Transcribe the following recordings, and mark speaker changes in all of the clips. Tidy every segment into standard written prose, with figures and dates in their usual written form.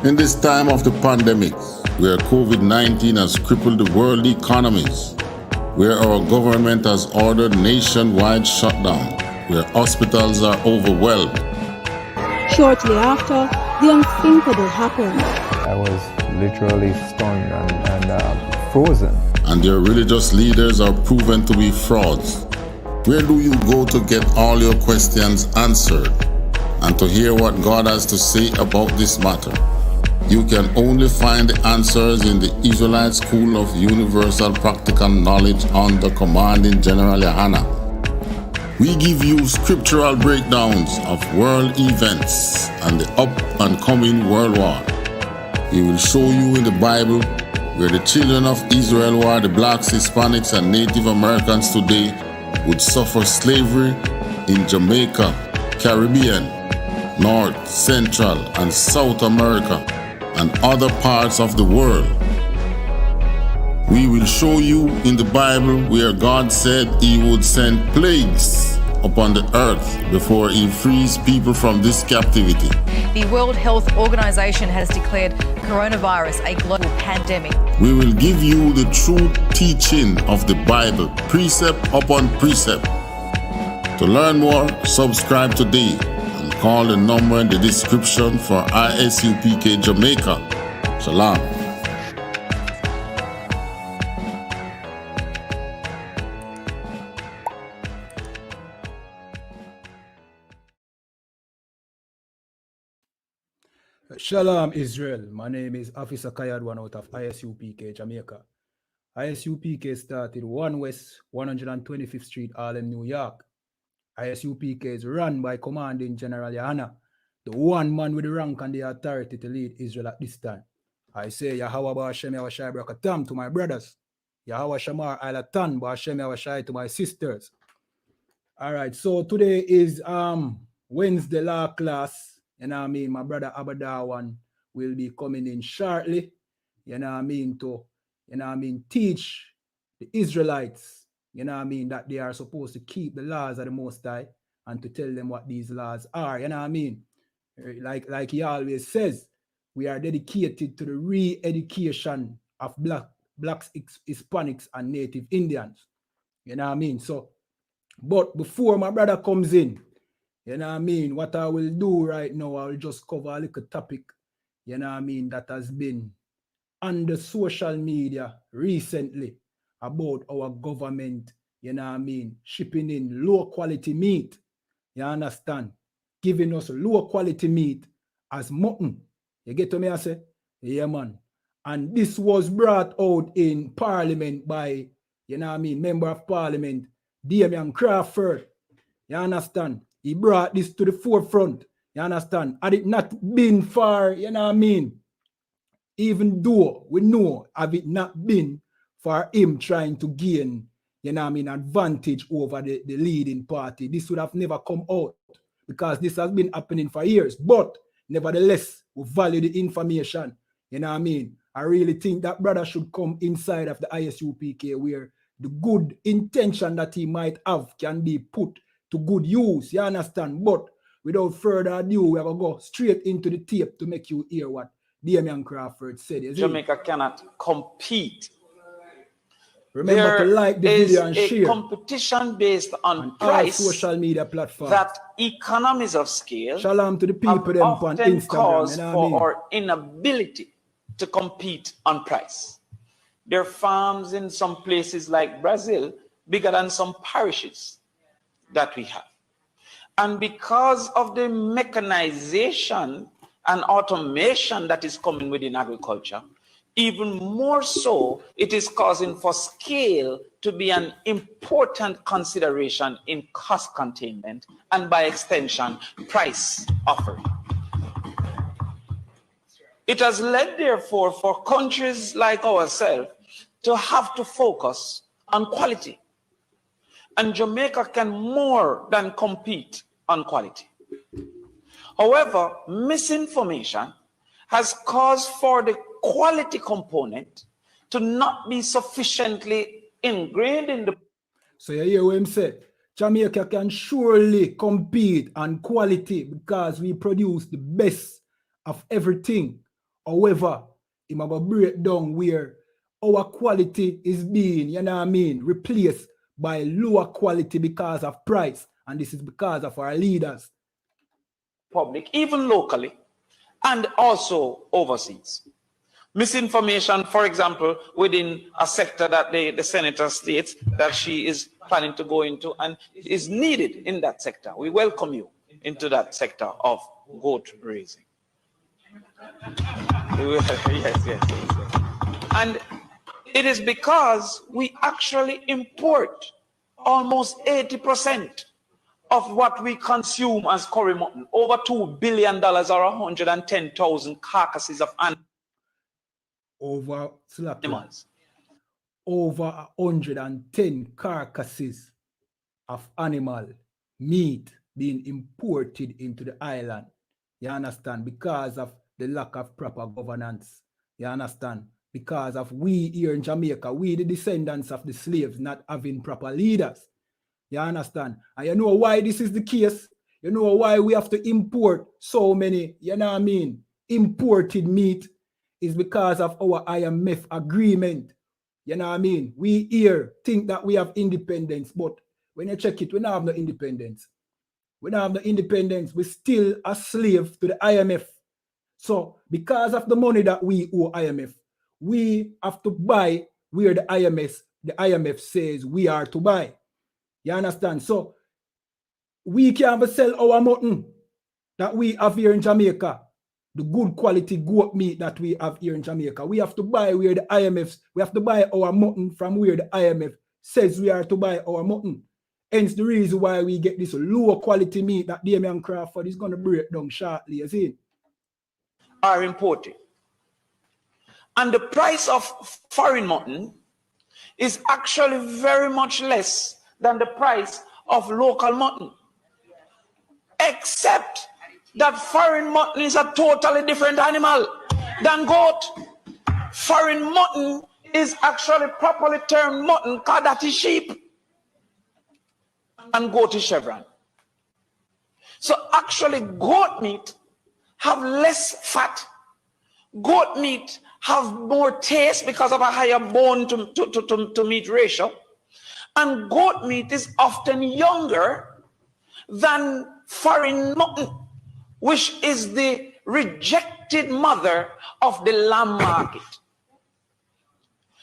Speaker 1: In this time of the pandemic, where COVID-19 has crippled the world economies, where our government has ordered nationwide shutdown, where hospitals are overwhelmed.
Speaker 2: Shortly after, the unthinkable happened.
Speaker 3: I was literally stunned and frozen.
Speaker 1: And their religious leaders are proven to be frauds. Where do you go to get all your questions answered and to hear what God has to say about this matter? You can only find the answers in the Israelite School of Universal Practical Knowledge under Commanding General YAHANNA. We give you scriptural breakdowns of world events and the up and coming world war. We will show you in the Bible where the children of Israel, who are the blacks, Hispanics, and Native Americans today, would suffer slavery in Jamaica, Caribbean, North, Central, and South America, and other parts of the world. We will show you in the Bible where God said he would send plagues upon the earth before he frees people from this captivity.
Speaker 4: The World Health Organization has declared coronavirus a global pandemic.
Speaker 1: We will give you the true teaching of the Bible, precept upon precept. To learn more, subscribe today and call the number in the description for I.S.U.P.K Jamaica. Shalom.
Speaker 5: Shalom Israel, my name is Officer Kayadwan out of I.S.U.P.K Jamaica. I.S.U.P.K started 1 West 125th Street, Harlem, New York. I.S.U.P.K is run by Commanding General YAHANNA, the one man with the rank and the authority to lead Israel at this time. I say Yahweh Ba'Shem Yahweh Brakatam to my brothers, Yahweh Shamar Alatan Ba'Shem Yahweh to my sisters. All right, so today is Wednesday law class. You know what I mean? My brother Abadawan will be coming in shortly. You know what I mean? To, you know what I mean, teach the Israelites, you know what I mean, that they are supposed to keep the laws of the Most High and to tell them what these laws are. You know what I mean? Like he always says, we are dedicated to the re-education of blacks, Hispanics, and Native Indians. You know what I mean? So, but before my brother comes in, you know what I mean? What I will do right now, I will just cover a little topic, you know what I mean, that has been on the social media recently about our government, you know what I mean, shipping in low quality meat. You understand? Giving us low quality meat as mutton. You get to me, I say? Yeah, man. And this was brought out in Parliament by, you know what I mean, Member of Parliament, Damian Crawford. You understand? He brought this to the forefront. You understand? Had it not been for, you know what I mean, even though we know, have it not been for him trying to gain, you know what I mean, advantage over the leading party, this would have never come out because this has been happening for years. But nevertheless, we value the information. You know what I mean? I really think that brother should come inside of the I.S.U.P.K where the good intention that he might have can be put to good use, you understand? But without further ado, we are going to go straight into the tape to make you hear what Damian Crawford said.
Speaker 6: Jamaica cannot compete.
Speaker 5: Remember to like the video and share.
Speaker 6: There is a competition based on price
Speaker 5: social media platforms
Speaker 6: that economies of scale
Speaker 5: Shalom to the people them on Instagram,
Speaker 6: cause
Speaker 5: you know
Speaker 6: for our inability to compete on price. There are farms in some places like Brazil bigger than some parishes that we have. And because of the mechanization and automation that is coming within agriculture, even more so, it is causing for scale to be an important consideration in cost containment and by extension, price offering. It has led, therefore, for countries like ourselves to have to focus on quality. And Jamaica can more than compete on quality. However, misinformation has caused for the quality component to not be sufficiently ingrained in the...
Speaker 5: So you hear what him say? Jamaica can surely compete on quality because we produce the best of everything. However, it might go break down where our quality is being, you know what I mean, replaced by lower quality because of price. And this is because of our leaders.
Speaker 6: Public, even locally, and also overseas. Misinformation, for example, within a sector that the senator states that she is planning to go into and is needed in that sector. We welcome you into that sector of goat raising. Yes. And it is because we actually import almost 80% of what we consume as curry mutton, over $2 billion or 110,000 carcasses of animals.
Speaker 5: Over 110 carcasses of animal meat being imported into the island. You understand? Because of the lack of proper governance. You understand? Because of we here in Jamaica, we the descendants of the slaves not having proper leaders. You understand? And you know why this is the case? You know why we have to import so many, you know what I mean, imported meat is because of our IMF agreement. You know what I mean? We here think that we have independence, but when you check it, we don't have no independence. We don't have no independence. We're still a slave to the IMF. So because of the money that we owe IMF, we have to buy where the IMF says we are to buy. You understand? So we can't sell our mutton that we have here in Jamaica, the good quality goat meat that we have here in Jamaica. We have to buy where the IMF, we have to buy our mutton from where the IMF says we are to buy our mutton. Hence the reason why we get this lower quality meat that Damian Crawford is going to break down shortly, you see?
Speaker 6: Are imported. And the price of foreign mutton is actually very much less than the price of local mutton. Except that foreign mutton is a totally different animal than goat. Foreign mutton is actually properly termed mutton, because that is sheep. And goat is chevron. So actually goat meat have less fat. Goat meat have more taste because of a higher bone to meat ratio. And goat meat is often younger than foreign mutton, which is the rejected mother of the lamb market.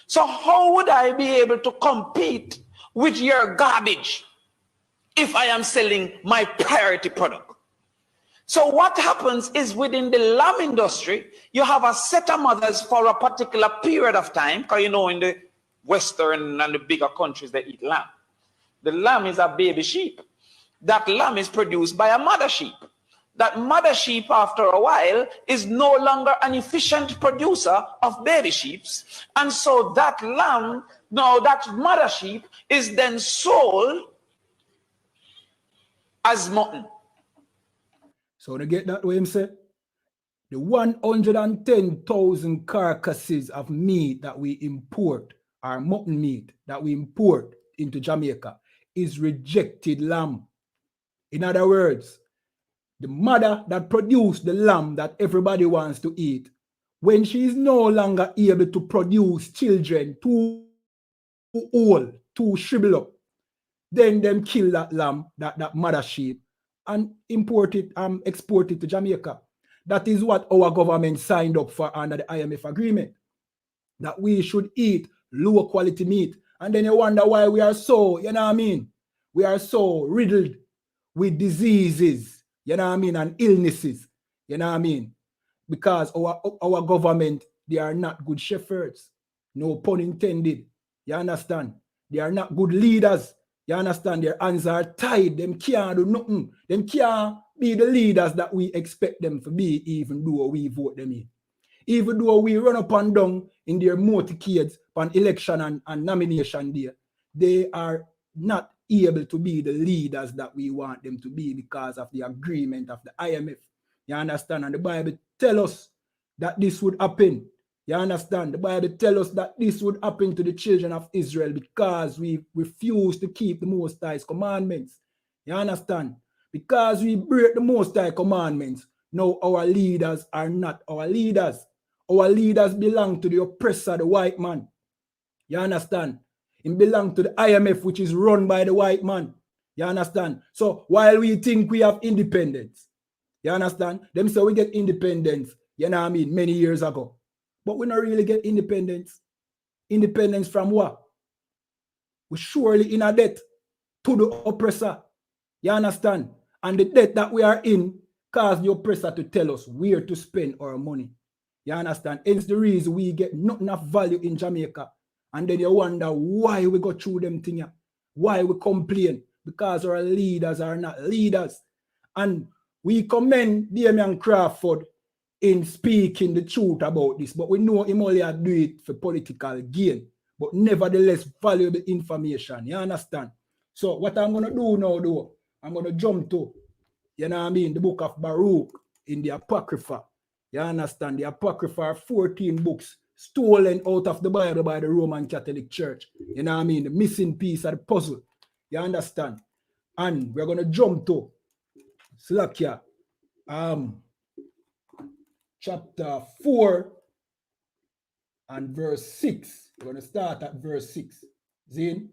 Speaker 6: So how would I be able to compete with your garbage if I am selling my priority product? So what happens is within the lamb industry, you have a set of mothers for a particular period of time, because you know in the Western and the bigger countries they eat lamb. The lamb is a baby sheep. That lamb is produced by a mother sheep. That mother sheep after a while is no longer an efficient producer of baby sheep. And so that lamb, no, that mother sheep is then sold as mutton.
Speaker 5: So to get that way him say, the 110,000 carcasses of meat that we import, our mutton meat that we import into Jamaica, is rejected lamb. In other words, the mother that produced the lamb that everybody wants to eat, when she is no longer able to produce children too old, too shrivel up, then them kill that lamb, that mother sheep, and import it, export it to Jamaica. That is what our government signed up for under the IMF agreement, that we should eat lower quality meat. And then you wonder why we are so, you know what I mean? We are so riddled with diseases, you know what I mean, and illnesses, you know what I mean? Because our government, they are not good shepherds, no pun intended, you understand? They are not good leaders, you understand? Their hands are tied, them can't do nothing, them can't be the leaders that we expect them to be, even though we vote them in. Even though we run up and down in their motorcades on election and nomination day, they are not able to be the leaders that we want them to be because of the agreement of the IMF. You understand? And the Bible tells us that this would happen. You understand? The Bible tells us that this would happen to the children of Israel because we refuse to keep the Most High's commandments. You understand? Because we break the Most High commandments, now our leaders are not our leaders. Our leaders belong to the oppressor, the white man. You understand? It belongs to the IMF, which is run by the white man. You understand? So while we think we have independence, you understand? Them say we get independence, you know what I mean, many years ago. But we don't really get independence. Independence from what? We're surely in a debt to the oppressor. You understand? And the debt that we are in caused the oppressor to tell us where to spend our money. You understand? It's the reason we get not enough value in Jamaica. And then you wonder why we go through them things. Why we complain. Because our leaders are not leaders. And we commend Damian Crawford in speaking the truth about this. But we know him only do it for political gain. But nevertheless, valuable information. You understand? So what I'm going to do now, though, I'm going to jump to, you know what I mean, the book of Baruch in the Apocrypha. You understand? The Apocrypha are 14 books stolen out of the Bible by the Roman Catholic Church. You know what I mean? The missing piece of the puzzle. You understand? And we're going to jump to Selassie, chapter 4 and verse 6. We're going to start at verse 6. Zin?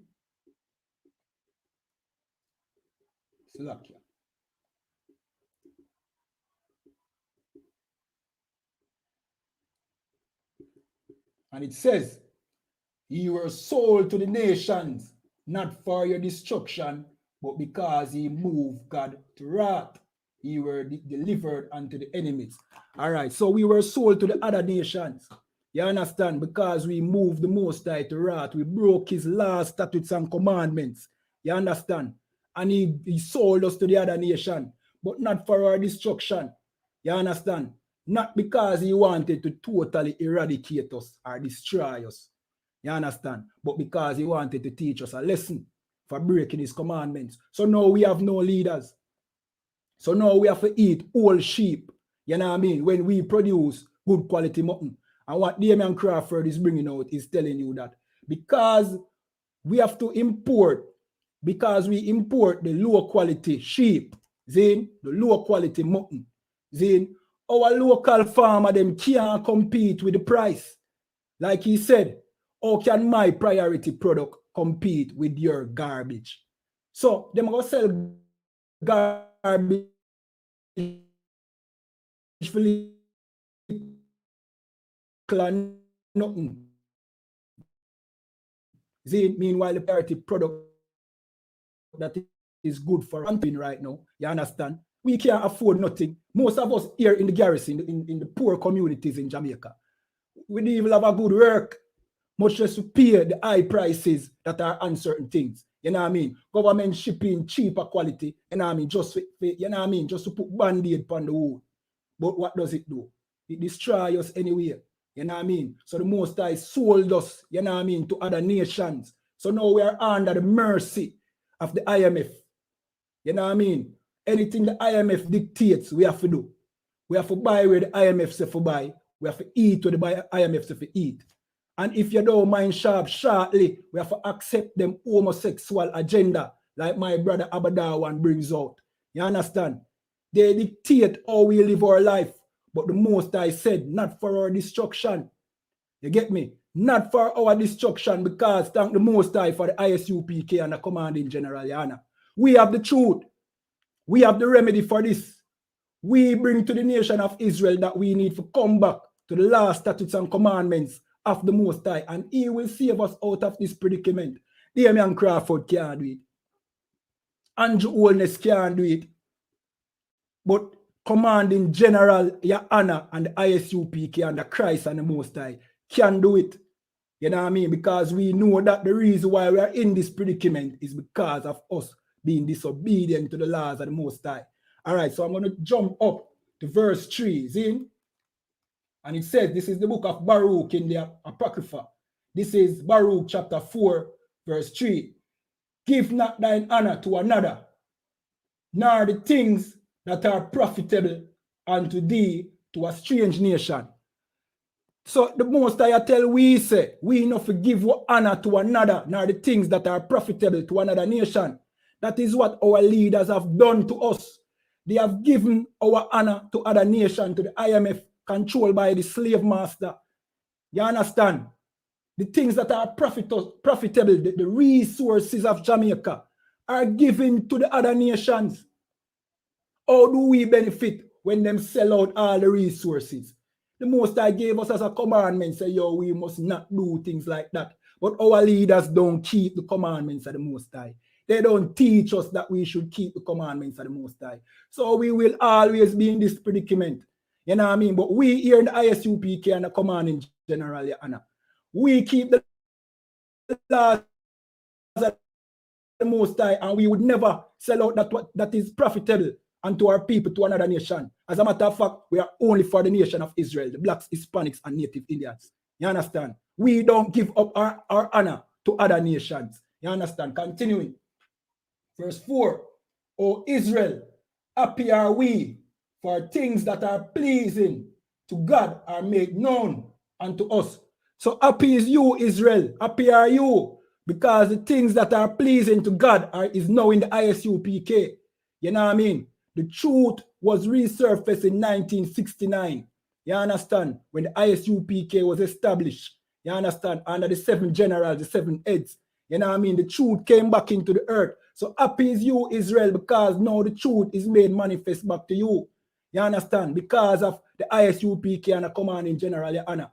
Speaker 5: Selassie. And it says, "You were sold to the nations, not for your destruction, but because he moved God to wrath. You were delivered unto the enemies." All right, so we were sold to the other nations. You understand? Because we moved the Most High to wrath. We broke his laws, statutes, and commandments. You understand? And he sold us to the other nation, but not for our destruction. You understand? Not because he wanted to totally eradicate us or destroy us. You understand? But because he wanted to teach us a lesson for breaking his commandments. So now we have no leaders. So now we have to eat whole sheep. You know what I mean? When we produce good quality mutton. And what Damian Crawford is bringing out is telling you that because we have to import, because we import the low quality sheep, the low quality mutton, our local farmer them can't compete with the price. Like he said, how can my priority product compete with your garbage? So them go sell garbage for nothing. Meanwhile, the priority product that is good for hunting right now, you understand? We can't afford nothing. Most of us here in the garrison, in the poor communities in Jamaica, we don't even have a good work, much less to pay the high prices that are on certain things. You know what I mean? Government shipping cheaper quality, you know what I mean? Just you know what I mean? Just to put band-aid upon the wound. But what does it do? It destroys us anyway. You know what I mean? So the Most High sold us, you know what I mean, to other nations. So now we are under the mercy of the IMF. You know what I mean? Anything the IMF dictates, we have to do. We have to buy where the IMF says to buy. We have to eat where the IMF says to eat. And if you don't mind shortly, we have to accept them homosexual agenda, like my brother Abadawan brings out. You understand? They dictate how we live our life. But the Most High said, not for our destruction. You get me? Not for our destruction, because thank the Most High for the I.S.U.P.K and the Commanding General YAHANNA. We have the truth. We have the remedy for this. We bring to the nation of Israel that we need to come back to the law, statutes, and commandments of the Most High, and he will save us out of this predicament. Damian Crawford can't do it. Andrew Holness can't do it. But Commanding General YAHANNA and the I.S.U.P.K and the Christ and the Most High can do it. You know what I mean? Because we know that the reason why we are in this predicament is because of us being disobedient to the laws of the Most High. All right, so I'm going to jump up to verse 3. See? And it says, this is the book of Baruch in the Apocrypha. This is Baruch chapter 4, verse 3. Give not thine honor to another, nor the things that are profitable unto thee to a strange nation. So the Most High tell we say, we not forgive honor to another, nor the things that are profitable to another nation. That is what our leaders have done to us. They have given our honor to other nations, to the IMF, controlled by the slave master. You understand? The things that are profitable, the resources of Jamaica are given to the other nations. How do we benefit when them sell out all the resources? The Most High gave us as a commandment, say, yo, we must not do things like that. But our leaders don't keep the commandments of the Most High. They don't teach us that we should keep the commandments of the Most High. So we will always be in this predicament. You know what I mean? But we here in the I.S.U.P.K and the commanding general, YAHANNA, we keep the laws of the Most High, and we would never sell out that is profitable unto our people to another nation. As a matter of fact, we are only for the nation of Israel, the blacks, Hispanics, and Native Indians. You understand? We don't give up our honor to other nations. You understand? Continuing. Verse 4. O Israel, happy are we, for things that are pleasing to God are made known unto us. So happy is you, Israel. Happy are you, because the things that are pleasing to God is now in the I.S.U.P.K. You know what I mean? The truth was resurfaced in 1969. You understand? When the I.S.U.P.K was established. You understand? Under the 7 generals, the 7 heads. You know what I mean? The truth came back into the earth. So happy is you, Israel, because now the truth is made manifest back to you. You understand? Because of the I.S.U.P.K and the commanding general, YAHANNA.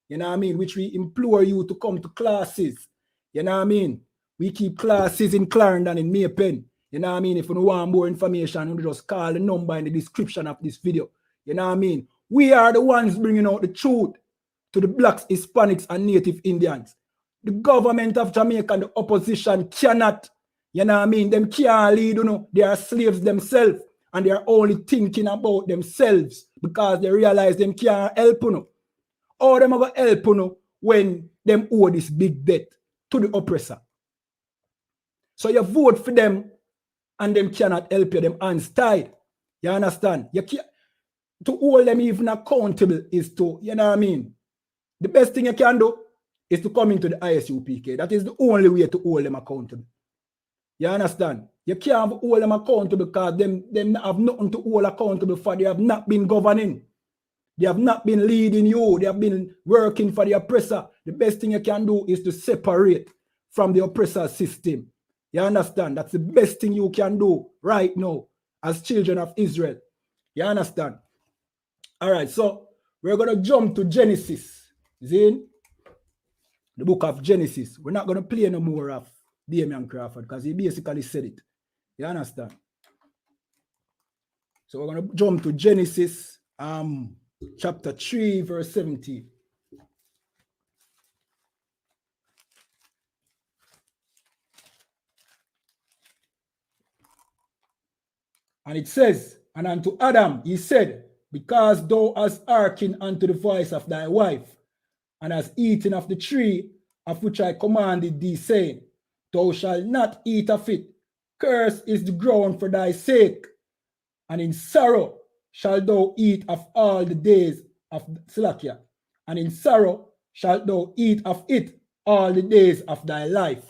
Speaker 5: You know what I mean? Which we implore you to come to classes. You know what I mean? We keep classes in Clarendon, in Maypen. You know what I mean? If you want more information, you just call the number in the description of this video. You know what I mean? We are the ones bringing out the truth to the blacks, Hispanics, and Native Indians. The government of Jamaica and the opposition cannot, you know what I mean? Them can't lead, you know. They are slaves themselves, and they are only thinking about themselves because they realize them can't help, you know. Or them are going to help, you know, when them owe this big debt to the oppressor. So you vote for them, and them cannot help you, them hands tied. You understand? You can't, to hold them even accountable is to, you know what I mean? The best thing you can do is to come into the I.S.U.P.K. That is the only way to hold them accountable. You understand? You can't hold them accountable because them have nothing to hold accountable for. They have not been governing. They have not been leading you. They have been working for the oppressor. The best thing you can do is to separate from the oppressor system. You understand? That's the best thing you can do right now as children of Israel. You understand? All right, so we're going to jump to Genesis. See? The book of Genesis. We're not going to play no more of Damian Crawford because he basically said it. You understand? So we're going to jump to Genesis chapter 3, verse 17. And it says, and unto Adam he said, because thou hast hearkened unto the voice of thy wife, and hast eaten of the tree of which I commanded thee, saying, thou shalt not eat of it. Cursed is the ground for thy sake, and in sorrow shalt thou eat of all the days of Selassie, and in sorrow shalt thou eat of it all the days of thy life.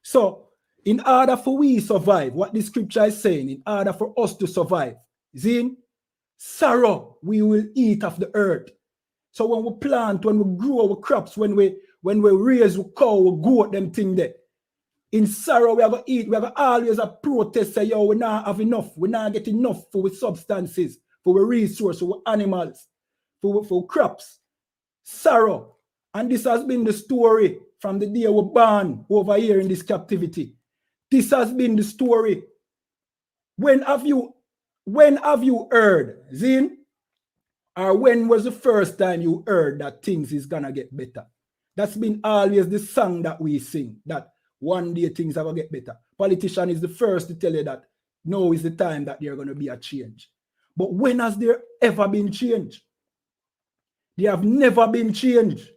Speaker 5: So, in order for we survive, what the scripture is saying, in order for us to survive, is in sorrow we will eat of the earth. So when we plant, when we grow our crops, when we raise a cow, we goat, them thing there. In sorrow we are going to eat, we are going to always a protest, say, yo, we not have enough, we not get enough for substances, for resources, for animals, for crops. Sorrow. And this has been the story from the day we were born over here in this captivity. This has been the story. When have you heard, Zin? Or when was the first time you heard that things is gonna get better? That's been always the song that we sing, that one day things are gonna get better. Politician is the first to tell you that now is the time that there's gonna be a change. But when has there ever been change? There have never been change.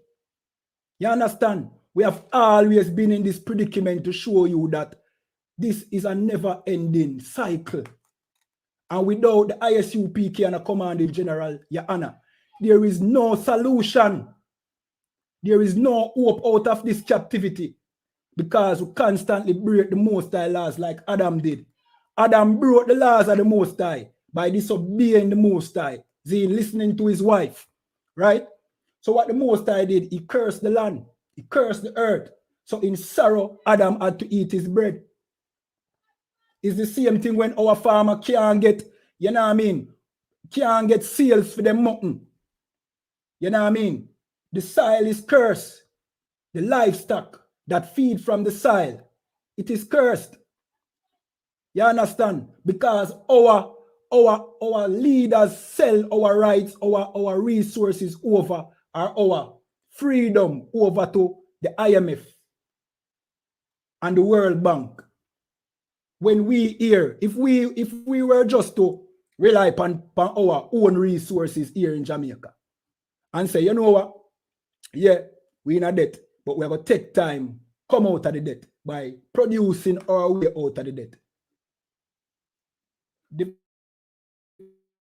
Speaker 5: You understand? We have always been in this predicament to show you that this is a never-ending cycle. And without the I.S.U.P.K and the commanding general, YAHANNA, there is no solution. There is no hope out of this captivity because we constantly break the Most High laws like Adam did. Adam broke the laws of the Most High by disobeying the Most High, listening to his wife. right? So what the Most High did, he cursed the land, he cursed the earth. So in sorrow, Adam had to eat his bread. It's the same thing when our farmer can't get, you know what I mean, can't get seals for them mutton. You know what I mean? The soil is cursed. The livestock that feed from the soil, it is cursed. You understand? Because our leaders sell our rights, our resources over, or our freedom over to the IMF and the World Bank. When we here, if we were just to rely upon our own resources here in Jamaica and say, you know what, yeah, we're in a debt, but we're going to take time, come out of the debt by producing our way out of the debt.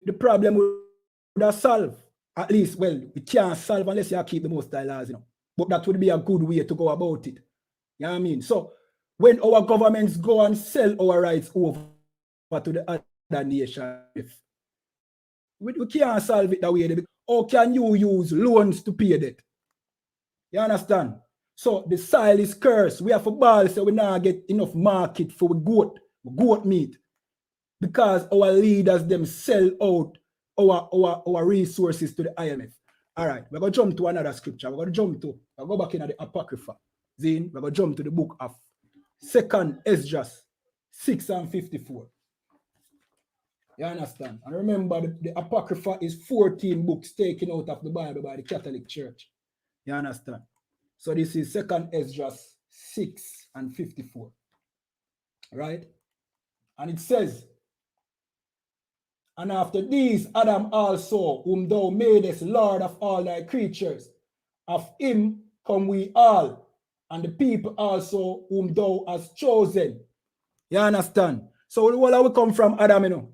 Speaker 5: The problem would have solved. At least, well, we can't solve unless you keep the Most High laws, you know. But that would be a good way to go about it. You know what I mean? So when our governments go and sell our rights over to the other nations, we can't solve it that way. How can you use loans to pay debt? You understand? So the soil is cursed. We have a ball, so we now get enough market for goat meat. Because our leaders them sell out our resources to the IMF. All right, we're going to jump to another scripture. We're going to go back into the Apocrypha. Then we're going to jump to the book of 2nd Ezra 6 and 54. You understand? And remember, the Apocrypha is 14 books taken out of the Bible by the Catholic Church. You understand? So this is 2nd Ezra 6 and 54. Right? And it says, and after these, Adam also, whom thou madest Lord of all thy creatures, of him come we all, and the people also whom thou hast chosen. You understand? So where we come from, Adam, you know?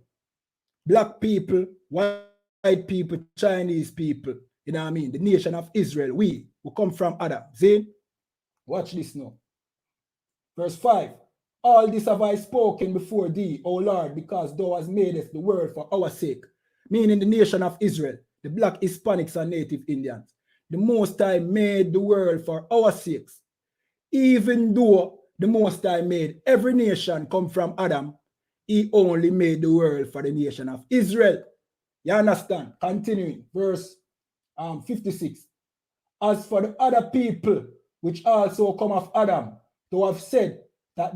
Speaker 5: Black people, white people, Chinese people, you know what I mean? The nation of Israel, we come from Adam. See? Watch this now. Verse 5. All this have I spoken before thee, O Lord, because thou hast made us the world for our sake, meaning the nation of Israel, the black Hispanics and native Indians. The Most High made the world for our sakes. Even though the Most High made every nation come from Adam, he only made the world for the nation of Israel. You understand? Continuing, verse 56. As for the other people, which also come of Adam, thou have said that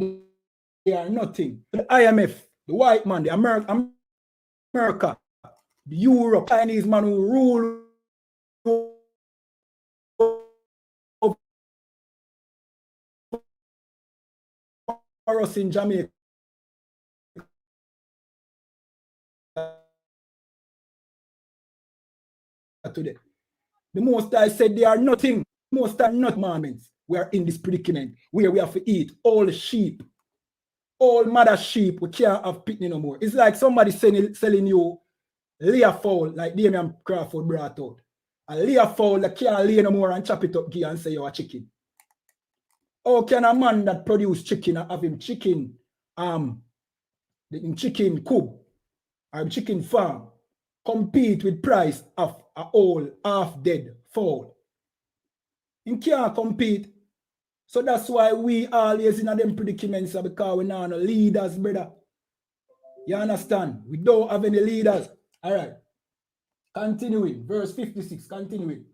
Speaker 5: they are nothing. The IMF, the white man, the America, the Europe, Chinese man who rule over us in Jamaica today. The Most High said they are nothing. Most are not commandments. We are in this predicament where we have to eat all sheep. All mother sheep, we can't have picnic no more. It's like somebody selling you layer fowl, like Damian Crawford brought out. A layer fowl that can't lay no more and chop it up give and say you're a chicken. How can a man that produce chicken and have him chicken, chicken coop or chicken farm compete with price of a whole half-dead fowl? He can't compete. So that's why we always in them predicaments, because we not no leaders, brother. You understand? We don't have any leaders. All right. Continuing. Verse 56. Continuing.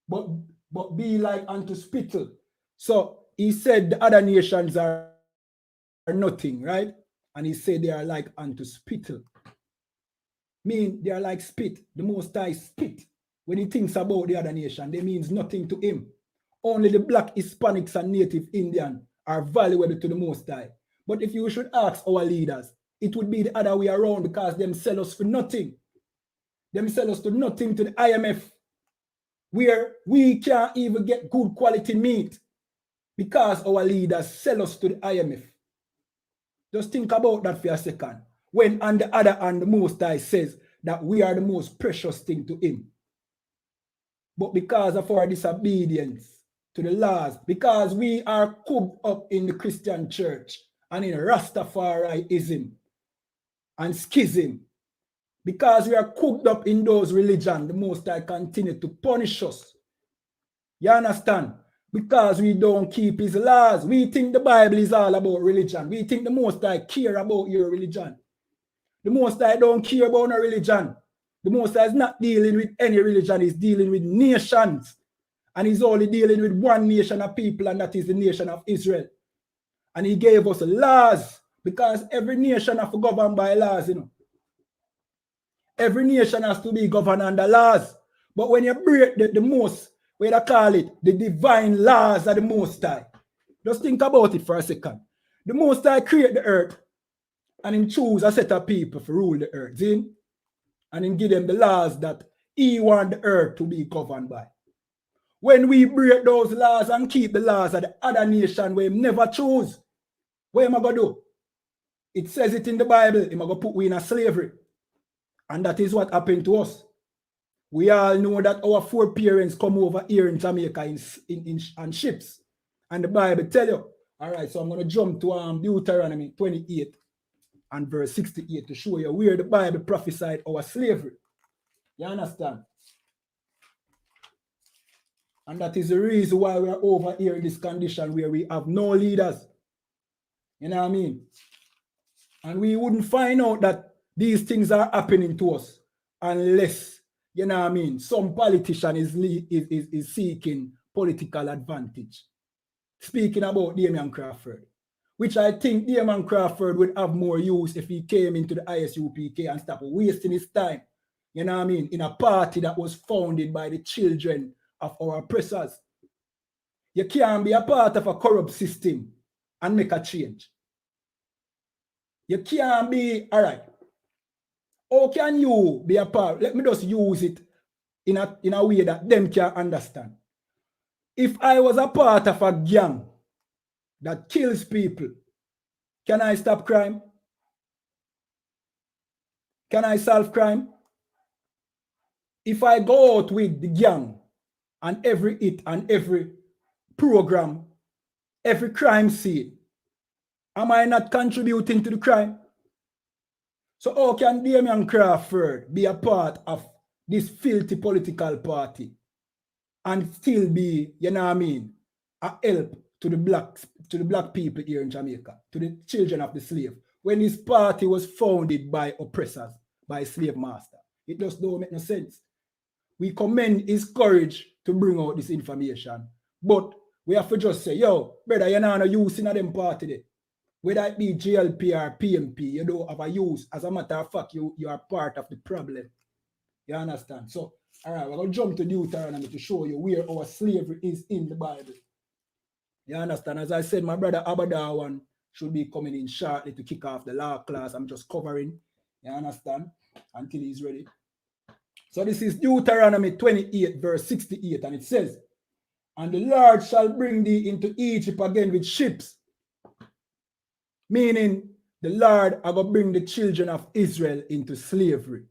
Speaker 5: But be like unto spittle. So he said the other nations are nothing, right? And he said they are like unto spittle. Mean they are like spit. The Most High spit. When he thinks about the other nation, they means nothing to him. Only the black Hispanics and native Indian are valuable to the Most High. But if you should ask our leaders, it would be the other way around, because them sell us for nothing. Them sell us to nothing to the IMF, where we can't even get good quality meat because our leaders sell us to the IMF. Just think about that for a second. When on the other hand, the Most High says that we are the most precious thing to him. But because of our disobedience to the laws, because we are cooped up in the Christian church and in Rastafariism and schism, Because we are cooked up in those religions, the Most High continue to punish us. You understand? Because we don't keep his laws. We think the Bible is all about religion. We think the Most High care about your religion. The Most High don't care about no religion. The Most High is not dealing with any religion. He's dealing with nations. And he's only dealing with one nation of people, and that is the nation of Israel. And he gave us laws, because every nation has to govern by laws, you know. Every nation has to be governed under laws. But when you break the most, what they call it, the divine laws of the Most High. Just think about it for a second. The Most High create the earth, and him choose a set of people to rule the earth, see? And him give them the laws that he want the earth to be governed by. When we break those laws and keep the laws of the other nation where him never choose, what am I going to do? It says it in the Bible, him going to put we in a slavery. And that is what happened to us. We all know that our foreparents come over here in Jamaica on ships. And the Bible tell you. All right, so I'm going to jump to Deuteronomy 28 and verse 68 to show you where the Bible prophesied our slavery. You understand? And that is the reason why we are over here in this condition where we have no leaders. You know what I mean? And we wouldn't find out that these things are happening to us unless, you know what I mean, some politician is seeking political advantage. Speaking about Damian Crawford, which I think Damian Crawford would have more use if he came into the I.S.U.P.K and stop wasting his time, you know what I mean, in a party that was founded by the children of our oppressors. You can't be a part of a corrupt system and make a change. You can't be, all right. How can you be a part? Let me just use it in a way that them can understand. If I was a part of a gang that kills people, can I stop crime? Can I solve crime? If I go out with the gang and every hit and every program, every crime scene, am I not contributing to the crime? So how can Damian Crawford be a part of this filthy political party and still be, you know what I mean, a help to the black people here in Jamaica, to the children of the slave, when this party was founded by oppressors, by slave master? It just don't make no sense. We commend his courage to bring out this information, but we have to just say, yo, brother, you're not using them party there. Whether it be GLP or PMP, you don't have a use. As a matter of fact, you are part of the problem. You understand? So, all right, we're going to jump to Deuteronomy to show you where our slavery is in the Bible. You understand? As I said, my brother Abadawan should be coming in shortly to kick off the law class. I'm just covering, you understand, until he's ready. So this is Deuteronomy 28, verse 68, and it says, "And the Lord shall bring thee into Egypt again with ships." Meaning, the Lord are going to bring the children of Israel into slavery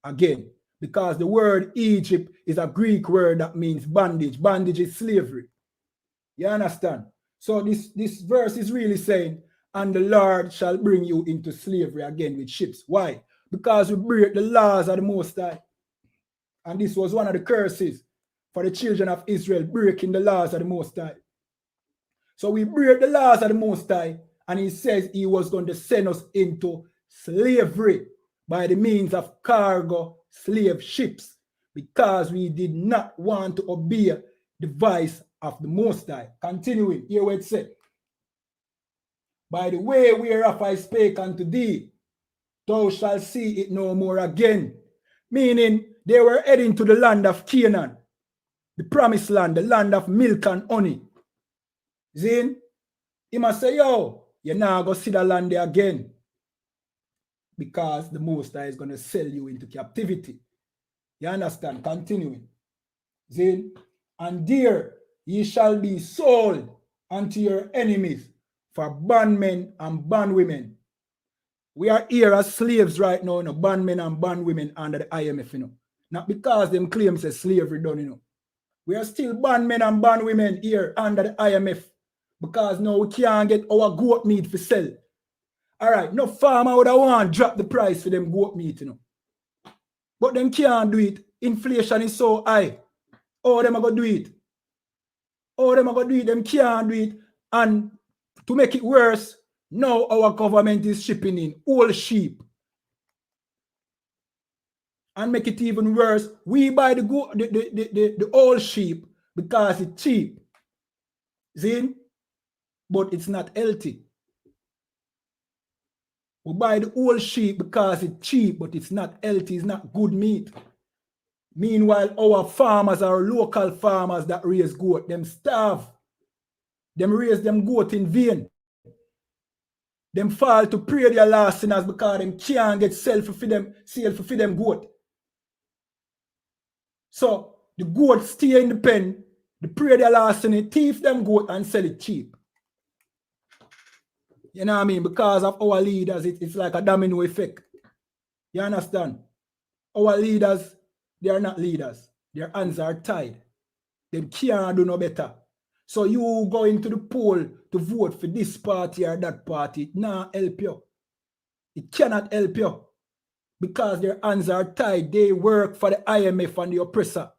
Speaker 5: again. Because the word Egypt is a Greek word that means bondage. Bondage is slavery. You understand? So this verse is really saying, and the Lord shall bring you into slavery again with ships. Why? Because we break the laws of the Most High. And this was one of the curses for the children of Israel, breaking the laws of the Most High. So we break the laws of the Most High, and he says he was going to send us into slavery by the means of cargo slave ships, because we did not want to obey the voice of the Most High. Continuing, here what it said, "By the way whereof I spake unto thee, thou shalt see it no more again." Meaning, they were heading to the land of Canaan, the promised land, the land of milk and honey. See? He must say, yo, you're not going to see the land there again, because the Most High is going to sell you into captivity. You understand? Continuing. See? "And there ye shall be sold unto your enemies for bondmen and bondwomen." We are here as slaves right now, you know, bondmen and bondwomen under the IMF, you know. Not because them claims a slavery done, you know. We are still bondmen and bondwomen here under the IMF, because now we can't get our goat meat for sell. All right, no farmer would have want to drop the price for them goat meat, you know. But them can't do it. Inflation is so high. How them are going to do it? How them are going to do it? Them can't do it. And to make it worse, now our government is shipping in whole sheep. And make it even worse, we buy the old sheep because it's cheap. See? But it's not healthy. We buy the old sheep because it's cheap, but it's not healthy, it's not good meat. Meanwhile, our farmers, our local farmers that raise goat, them starve. Them raise them goat in vain. Them fall to pray their last sinners because them can't get sale for them goat. So the goat stay in the pen, they pray their last sinner, thief them goat and sell it cheap. You know what I mean? Because of our leaders, it's like a domino effect. You understand? Our leaders, they are not leaders. Their hands are tied. They can't do no better. So you go into the poll to vote for this party or that party, it not help you. It cannot help you. Because their hands are tied. They work for the IMF and the oppressor.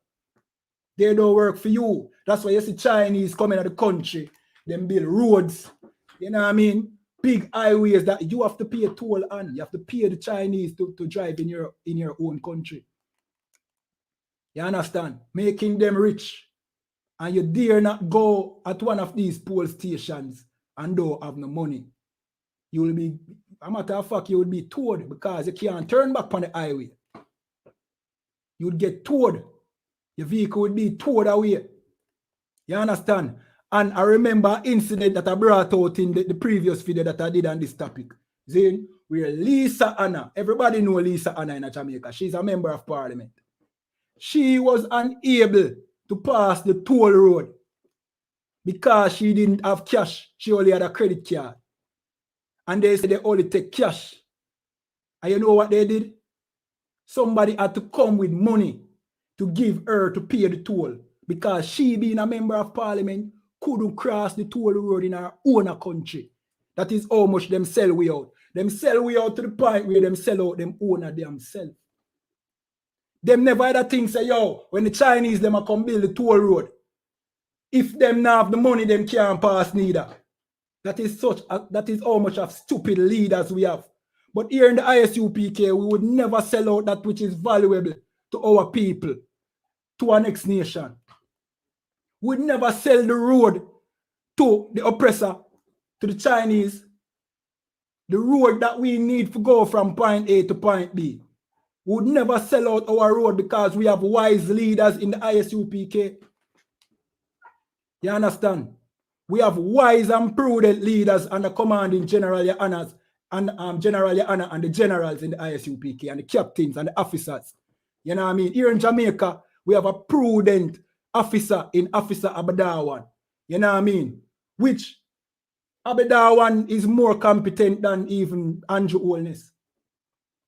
Speaker 5: They don't work for you. That's why you see Chinese coming out of the country. Them build roads. You know what I mean? Big highways that you have to pay a toll on. You have to pay the Chinese to drive in your own country. You understand? Making them rich. And you dare not go at one of these poll stations and don't have no money. You will be, a matter of fact, you will be towed because you can't turn back on the highway. You would get towed. Your vehicle would be towed away. You understand? And I remember an incident that I brought out in the previous video that I did on this topic. Zane, where YAHANNA, everybody knows YAHANNA in Jamaica. She's a member of parliament. She was unable to pass the toll road because she didn't have cash. She only had a credit card. And they said they only take cash. And you know what they did? Somebody had to come with money to give her to pay the toll because she, being a member of parliament, couldn't cross the toll road in her own country. That is how much them sell way out. Them sell way out to the point where them sell out them owner themselves. Them never had a thing say, yo, when the Chinese them a come build the toll road, if them not have the money, them can't pass neither. That is how much of stupid leaders we have. But here in the I.S.U.P.K, we would never sell out that which is valuable to our people, to our next nation. We'd never sell the road to the oppressor, to the Chinese, the road that we need to go from point A to point B. We would never sell out our road because we have wise leaders in the I.S.U.P.K. You understand? We have wise and prudent leaders under commanding General YAHANNA and General YAHANNA and the generals in the I.S.U.P.K. and the captains and the officers. You know what I mean? Here in Jamaica, we have a prudent officer in Officer Abadawan. You know what I mean? Which Abadawan is more competent than even Andrew Holness.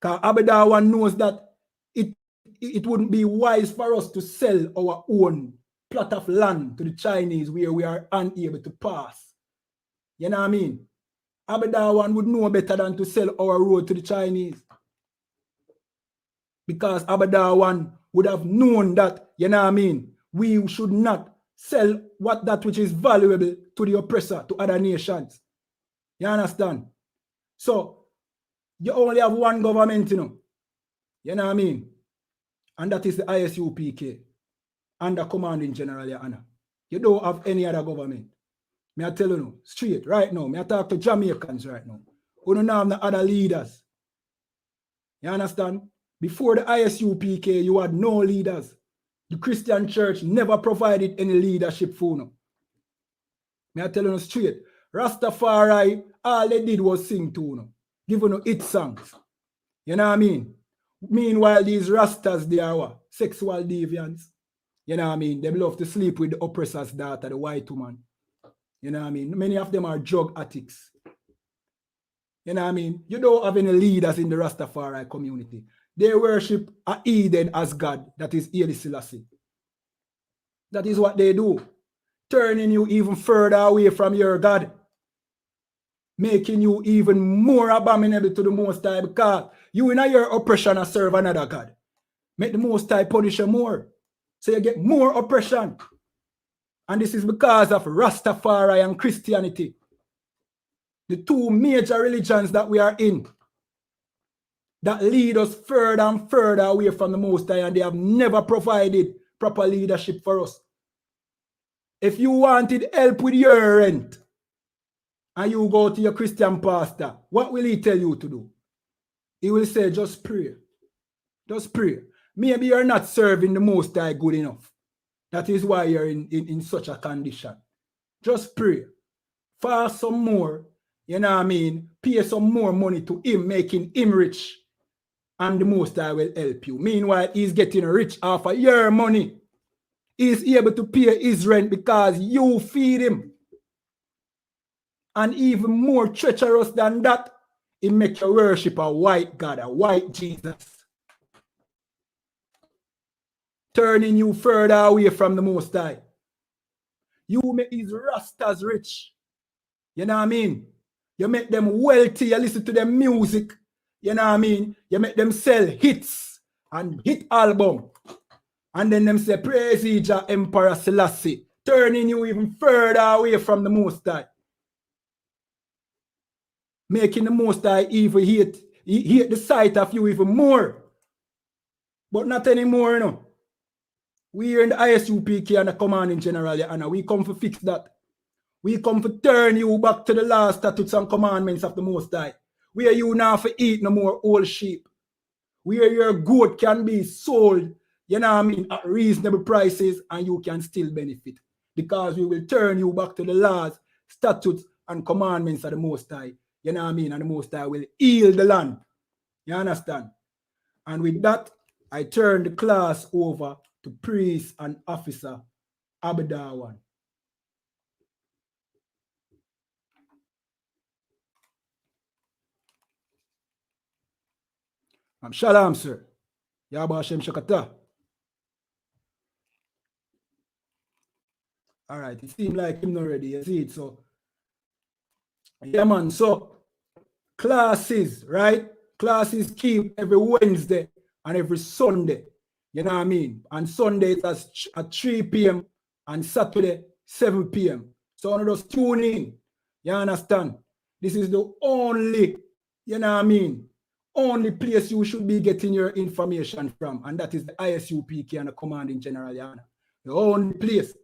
Speaker 5: Because Abadawan knows that it wouldn't be wise for us to sell our own plot of land to the Chinese where we are unable to pass. You know what I mean? Abadawan would know better than to sell our road to the Chinese. Because Abadawan would have known that, you know what I mean, we should not sell that which is valuable to the oppressor, to other nations. You understand? So, you only have one government, you know. You know what I mean? And that is the I.S.U.P.K. under commanding General YAHANNA. You don't have any other government. Me I tell you no, straight, right now. Me I talk to Jamaicans right now. We don't have no other leaders. You understand? Before the I.S.U.P.K, you had no leaders. The Christian church never provided any leadership for you. Me I tell you no, straight. Rastafari, all they did was sing to you. Give you hit songs. You know what I mean? Meanwhile, these Rastas, they are what? Sexual deviants. You know what I mean? They love to sleep with the oppressor's daughter, the white woman. You know what I mean? Many of them are drug addicts. You know what I mean? You don't have any leaders in the Rastafari community. They worship a Eden as God, that is Selassie. That is what they do. Turning you even further away from your God. Making you even more abominable to the Most High because you in your oppression and serve another God. Make the Most High punish you more. So you get more oppression. And this is because of Rastafari and Christianity. The two major religions that we are in that lead us further and further away from the Most High, and they have never provided proper leadership for us. If you wanted help with your rent and you go to your Christian pastor, what will he tell you to do? He will say, just pray. Just pray. Maybe you're not serving the Most High good enough. That is why you're in such a condition. Just pray. Fast some more, you know what I mean? Pay some more money to him, making him rich. And the Most High will help you. Meanwhile, he's getting rich off of your money. He's able to pay his rent because you feed him. And even more treacherous than that, he make you worship a white God, a white Jesus. Turning you further away from the Most High. You make these Rastas rich. You know what I mean? You make them wealthy. You listen to their music. You know what I mean? You make them sell hits and hit album. And then them say, praise Ija Emperor Selassie. Turning you even further away from the Most High. Making the Most High even hate the sight of you even more. But not anymore, you know. We are in the I.S.U.P.K and the Command in General, YAHANNA. We come to fix that. We come to turn you back to the last statutes and commandments of the Most High. Where you now for eat no more old sheep. Where your goat can be sold, you know what I mean, at reasonable prices and you can still benefit. Because we will turn you back to the laws, statutes, and commandments of the Most High. You know what I mean? And the Most High will heal the land. You understand? And with that, I turn the class over to Priest and Officer Abadawan. I'm Shalom, sir. Yahba Hashem Shakata. All right, it seems like him not ready, you see it, so. Yeah, man, so classes, right? Classes keep every Wednesday and every Sunday. You know what I mean? And Sunday it's at 3 p.m. and Saturday 7 p.m. So I just tune in. You understand? This is the only, you know what I mean, only place you should be getting your information from. And that is the I.S.U.P.K and the Command in General, YAHANNA. The only place.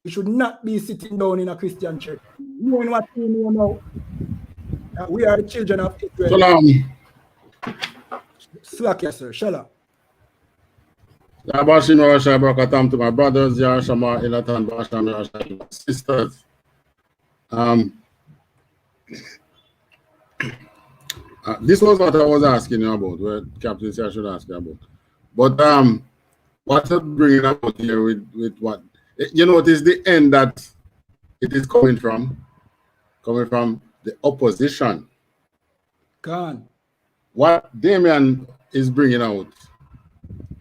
Speaker 5: You should not be sitting down in a Christian church. Knowing what you know now. We are the children of Israel.
Speaker 1: Salam.
Speaker 5: Slack, yes, sir. Shalom.
Speaker 1: To my brothers, Yashama, Ilatan, Basham, sisters. This was what I was asking you about, what Captain said I should ask you about. But what I'm bringing about here with what, you know, it is the end that it is coming from the opposition.
Speaker 5: Gone.
Speaker 1: What Damien is bringing out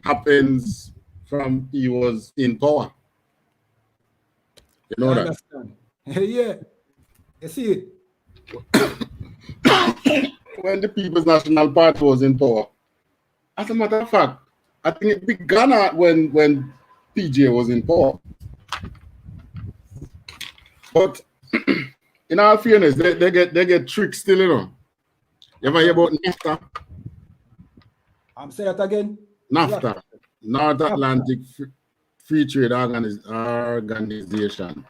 Speaker 1: happens from he was in power. You know that?
Speaker 5: Understand. Yeah. You see
Speaker 1: it? When the People's National Party was in power. As a matter of fact, I think it began when PJ was in power. But in all fairness, they get tricked still, you know. You ever hear about NAFTA?
Speaker 5: I'm saying that again.
Speaker 1: NAFTA, North Atlantic Free Trade Organization.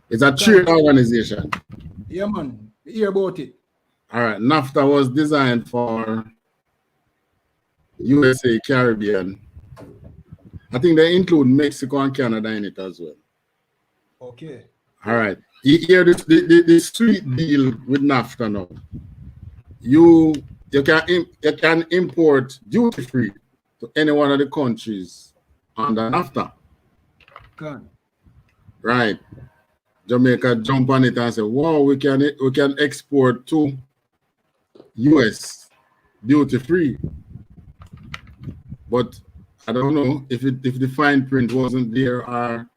Speaker 1: It's a trade organization.
Speaker 5: Yeah, man. Hear about it.
Speaker 1: All right. NAFTA was designed for USA, Caribbean. I think they include Mexico and Canada in it as well.
Speaker 5: Okay.
Speaker 1: All right. You hear this sweet deal with NAFTA now. You can import duty free to any one of the countries under NAFTA.
Speaker 5: Gone.
Speaker 1: Right. Jamaica jump on it and say, wow, we can export to US duty free. But I don't know if the fine print wasn't there or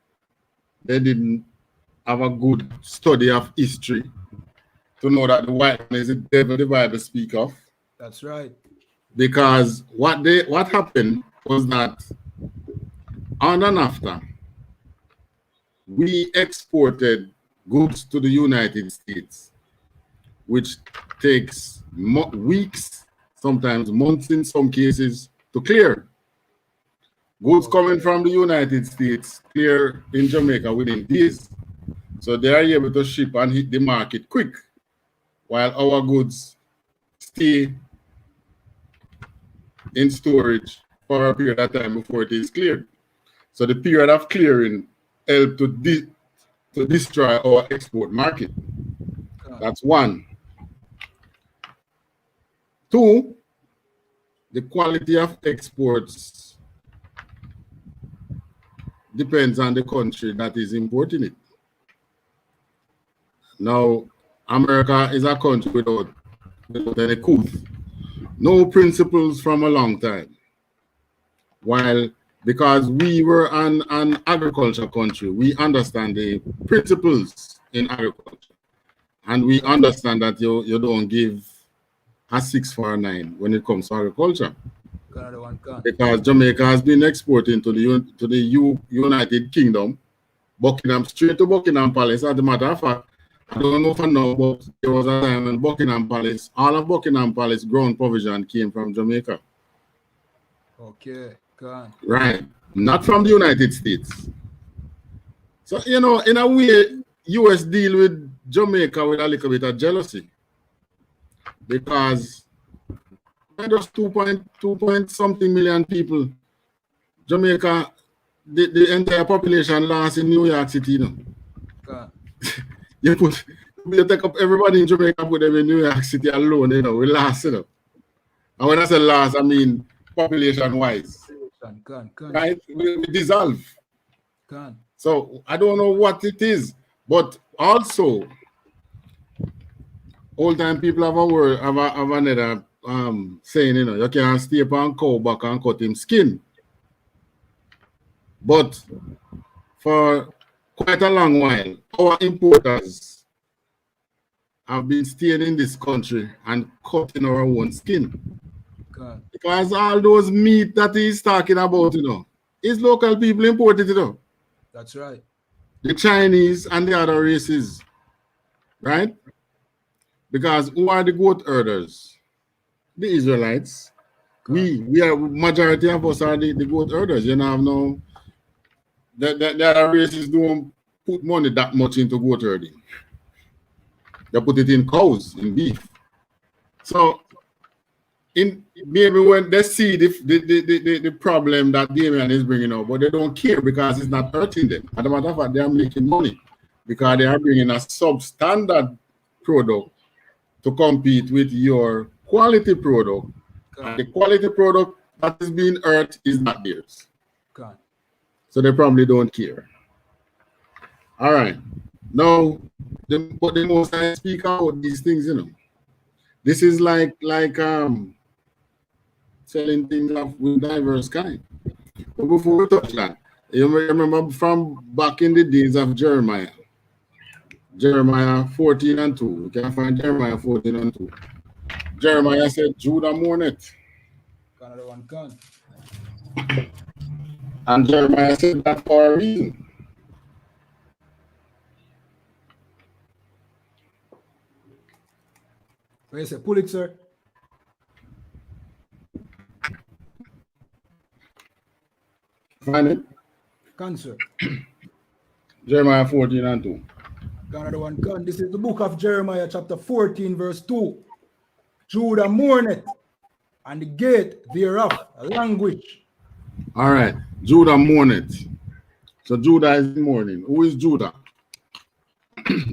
Speaker 1: they didn't have a good study of history to know that the white man is the devil the Bible speak of.
Speaker 5: That's right.
Speaker 1: Because what happened was that on and after, we exported goods to the United States, which takes weeks, sometimes months in some cases, to clear. Goods coming from the United States clear in Jamaica within days. So they are able to ship and hit the market quick, while our goods stay in storage for a period of time before it is cleared. So the period of clearing helped to destroy our export market. That's one. Two, the quality of exports depends on the country that is importing it. Now, America is a country without any couth, no principles from a long time. While, because we were an agriculture country, we understand the principles in agriculture. And we understand that you don't give a 6 for a 9 when it comes to agriculture. Because Jamaica has been exporting to the United Kingdom, straight to Buckingham Palace. As a matter of fact, I don't know if I know, but there was a time when Buckingham Palace, all of Buckingham Palace ground provision came from Jamaica.
Speaker 5: Okay, God.
Speaker 1: Right, not from the United States. So, you know, in a way, US deal with Jamaica with a little bit of jealousy. Because just 2 something million people. Jamaica, the entire population last in New York City, you know. You take up everybody in Jamaica, put them in New York City alone, you know, we last, you know. And when I say last, I mean population-wise. Right? We dissolve. So I don't know what it is, but also old time people have a word, have another saying, you know, you can't stay upon cow back and cut him skin. But for quite a long while, our importers have been staying in this country and cutting our own skin. God. Because all those meat that he's talking about, you know, is local people imported, you know.
Speaker 5: That's right.
Speaker 1: The Chinese and the other races, right? Because who are the goat herders? The Israelites. We are, majority of us are the goat herders. You know, have no, the other races don't put money that much into goat herding. They put it in cows, in beef. So, maybe when they see the problem that Damien is bringing up, but they don't care because it's not hurting them. As a matter of fact, they are making money because they are bringing a substandard product to compete with your quality product. And the quality product that is being hurt is not theirs. So they probably don't care. All right. Now, but the most I speak about these things, you know, this is like selling things with diverse kind. But before we touch that, you remember from back in the days of Jeremiah 14 and 2. You can find Jeremiah 14 and 2. Jeremiah said, Judah mourneth. And Jeremiah said that for a reason.
Speaker 5: Where is it? Pulitzer?
Speaker 1: Find it?
Speaker 5: Cancer.
Speaker 1: Jeremiah 14 and 2.
Speaker 5: Another one. This is the book of Jeremiah, chapter 14, verse 2. Judah mourneth, and the gate thereof languish.
Speaker 1: All right. Judah mourneth. So Judah is mourning. Who is Judah?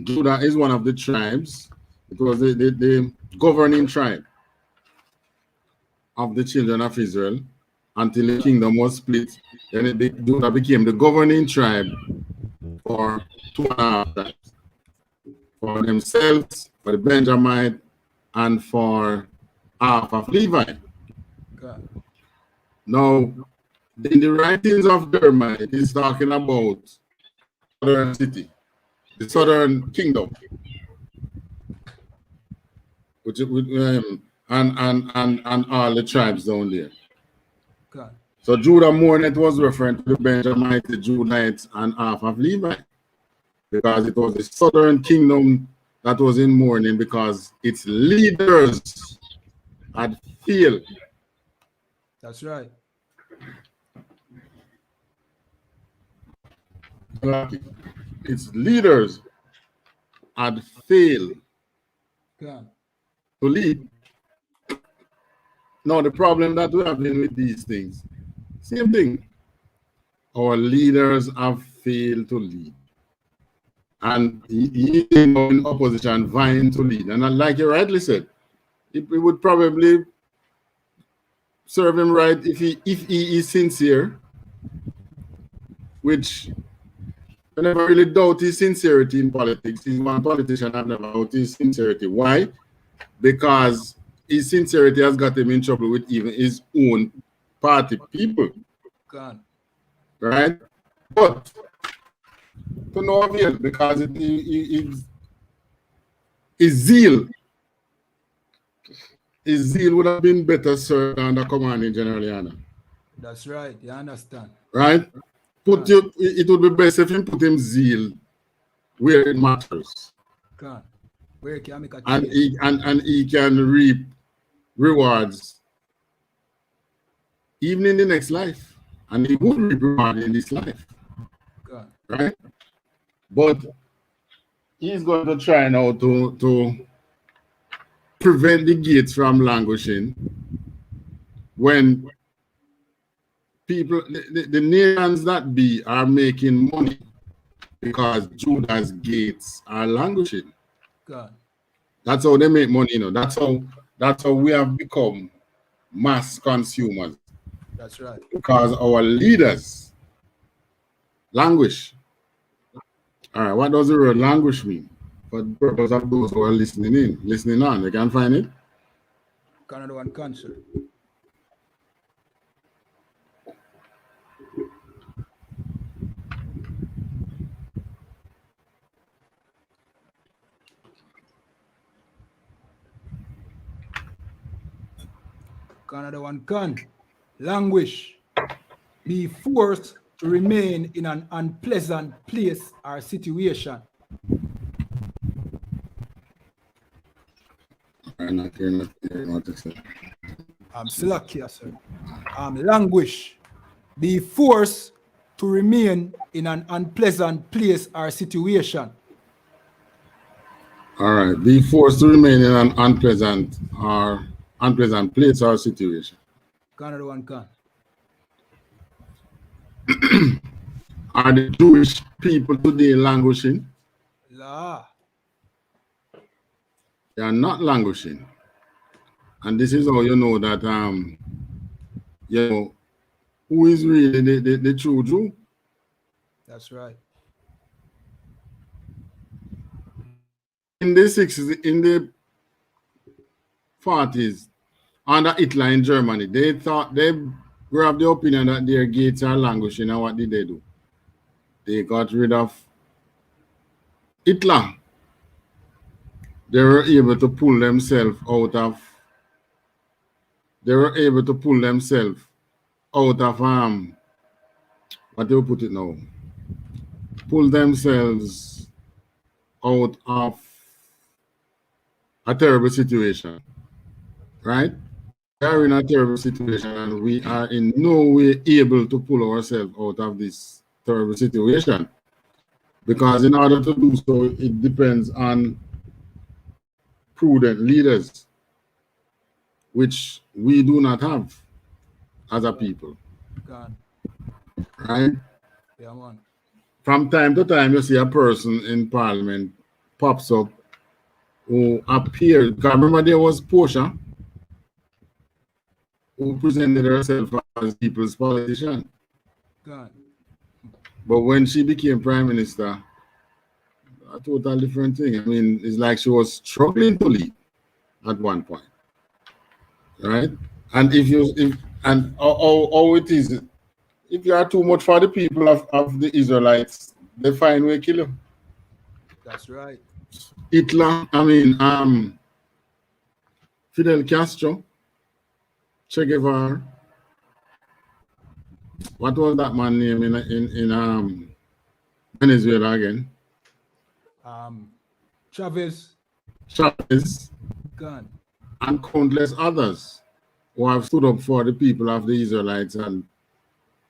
Speaker 1: Judah is one of the tribes. It was the governing tribe of the children of Israel until the kingdom was split. Then Judah became the governing tribe for 2.5 tribes. For themselves, for the Benjamite, and for half of Levi.
Speaker 5: God.
Speaker 1: Now, in the writings of Jeremiah, it is talking about the southern city, the southern kingdom, which and all the tribes down there.
Speaker 5: God.
Speaker 1: So Judah mourned was referring to the Benjamite, the Judites, and half of Levi, because it was the southern kingdom that was in mourning because its leaders had failed.
Speaker 5: That's right.
Speaker 1: Its leaders had failed
Speaker 5: Gone.
Speaker 1: to lead. Now, the problem that we have been with these things, same thing. Our leaders have failed to lead. And he is in opposition, vying to lead. And like you rightly said, it would probably serve him right if he is sincere, which I never really doubt his sincerity in politics. He's one politician I've never doubted his sincerity. Why? Because his sincerity has got him in trouble with even his own party people.
Speaker 5: Gone.
Speaker 1: Right? But to no avail, because his zeal would have been better served under commanding General YAHANNA.
Speaker 5: That's right. You understand?
Speaker 1: Right? It would be best if he put him zeal where it matters.
Speaker 5: Gone. Where can I make a
Speaker 1: And
Speaker 5: change?
Speaker 1: he can reap rewards even in the next life. And he would reap reward in this life.
Speaker 5: Gone.
Speaker 1: Right? But he's going to try now to prevent the gates from languishing when people, the nations that be, are making money because Judah's gates are languishing.
Speaker 5: Gone.
Speaker 1: That's how they make money, you know. That's how we have become mass consumers.
Speaker 5: That's right.
Speaker 1: Because our leaders languish. All right, what does the word languish mean? For the purpose of those who are listening on, they can find it.
Speaker 5: Canada One Council. Canada One Can. Languish. Be forced to remain in an unpleasant place or situation.
Speaker 1: I'm not hearing what to say.
Speaker 5: Selassie, sir. Languish. Be forced to remain in an unpleasant place or situation.
Speaker 1: All right. Be forced to remain in an unpleasant place or situation.
Speaker 5: Canada One Can.
Speaker 1: Are the Jewish people today languishing?
Speaker 5: La.
Speaker 1: They are not languishing. And this is how you know that you know who is really the true Jew.
Speaker 5: That's right.
Speaker 1: In the 60s, in the 40s, under Hitler in Germany, they were of the opinion that their gates are languishing, and what did they do? They got rid of Hitler. They were able to pull themselves out of what do you put it now? Pull themselves out of a terrible situation. Right? We are in a terrible situation, and we are in no way able to pull ourselves out of this terrible situation. Because in order to do so, it depends on prudent leaders, which we do not have as a people.
Speaker 5: Can.
Speaker 1: Right?
Speaker 5: Yeah, man.
Speaker 1: From time to time, you see a person in parliament pops up who appears. Remember, there was Portia who presented herself as people's politician.
Speaker 5: Can.
Speaker 1: But when she became prime minister, a total different thing. I mean, it's like she was struggling to lead at one point, right? And how it is, if you are too much for the people of the Israelites, they find way to kill you.
Speaker 5: That's right.
Speaker 1: Hitler, Fidel Castro, Che Guevara, What was that man name in Venezuela again?
Speaker 5: Chavez.
Speaker 1: Chavez
Speaker 5: Gone.
Speaker 1: and countless others who have stood up for the people of the Israelites. And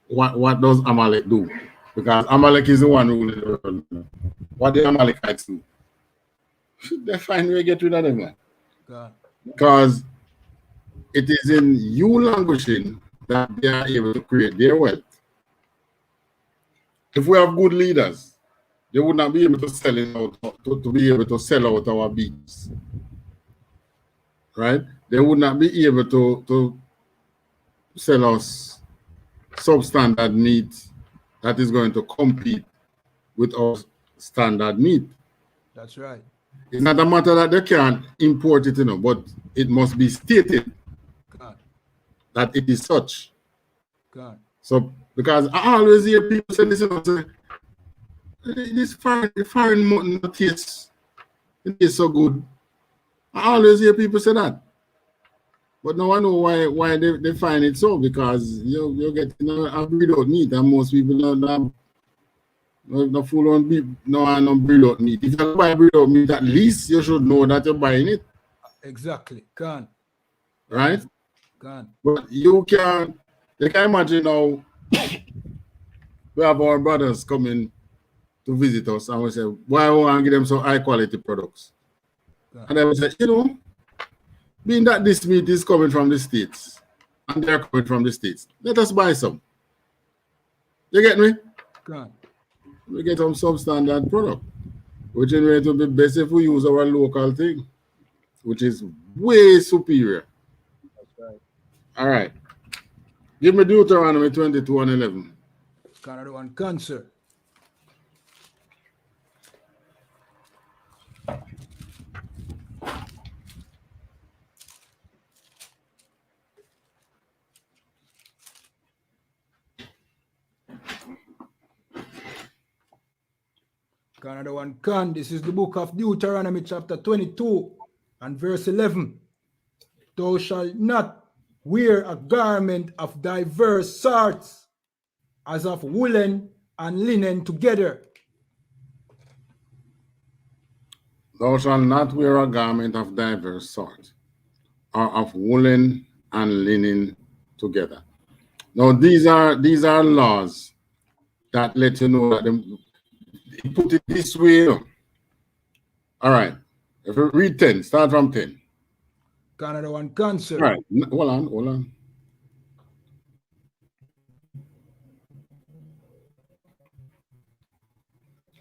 Speaker 1: what does Amalek do? Because Amalek is the one ruling the world. What the Amalekites do? They find a way to get rid of them, man.
Speaker 5: Gone.
Speaker 1: Because it is in you languishing that they are able to create their wealth. If we have good leaders, they would not be able to sell it out, to be able to sell out our beats. Right? They would not be able to sell us substandard meat that is going to compete with our standard meat.
Speaker 5: That's right.
Speaker 1: It's not a matter that they can't import it, but it must be stated
Speaker 5: God.
Speaker 1: that it is such.
Speaker 5: God.
Speaker 1: So, because I always hear people say this, say, this foreign mutton tastes so good. I always hear people say that. But no one know why they find it so, because you get a breed out meat, and most people don't no full on beef, no breed out meat. If you buy breed out meat, at least you should know that you're buying it.
Speaker 5: Exactly. Can.
Speaker 1: Right?
Speaker 5: Can.
Speaker 1: But you can imagine now we have our brothers coming to visit us, and we say, why we want to give them some high quality products? Can. And they will say, being that this meat is coming from the States and they're coming from the States, let us buy some. You get me?
Speaker 5: Can.
Speaker 1: We get some substandard product, which in way to be best if we use our local thing, which is way superior.
Speaker 5: That's right.
Speaker 1: All right. Give me Deuteronomy 22:11.
Speaker 5: Canada one cancer. Canada one can. This is the book of Deuteronomy chapter 22 and verse 11. Thou shalt not wear a garment of diverse sorts, as of woolen and linen together.
Speaker 1: Thou shalt not wear a garment of diverse sorts, or of woolen and linen together. Now these are laws that let you know that they put it this way. All right. If you read 10, start from 10.
Speaker 5: Canada one cancer.
Speaker 1: All right. Hold on.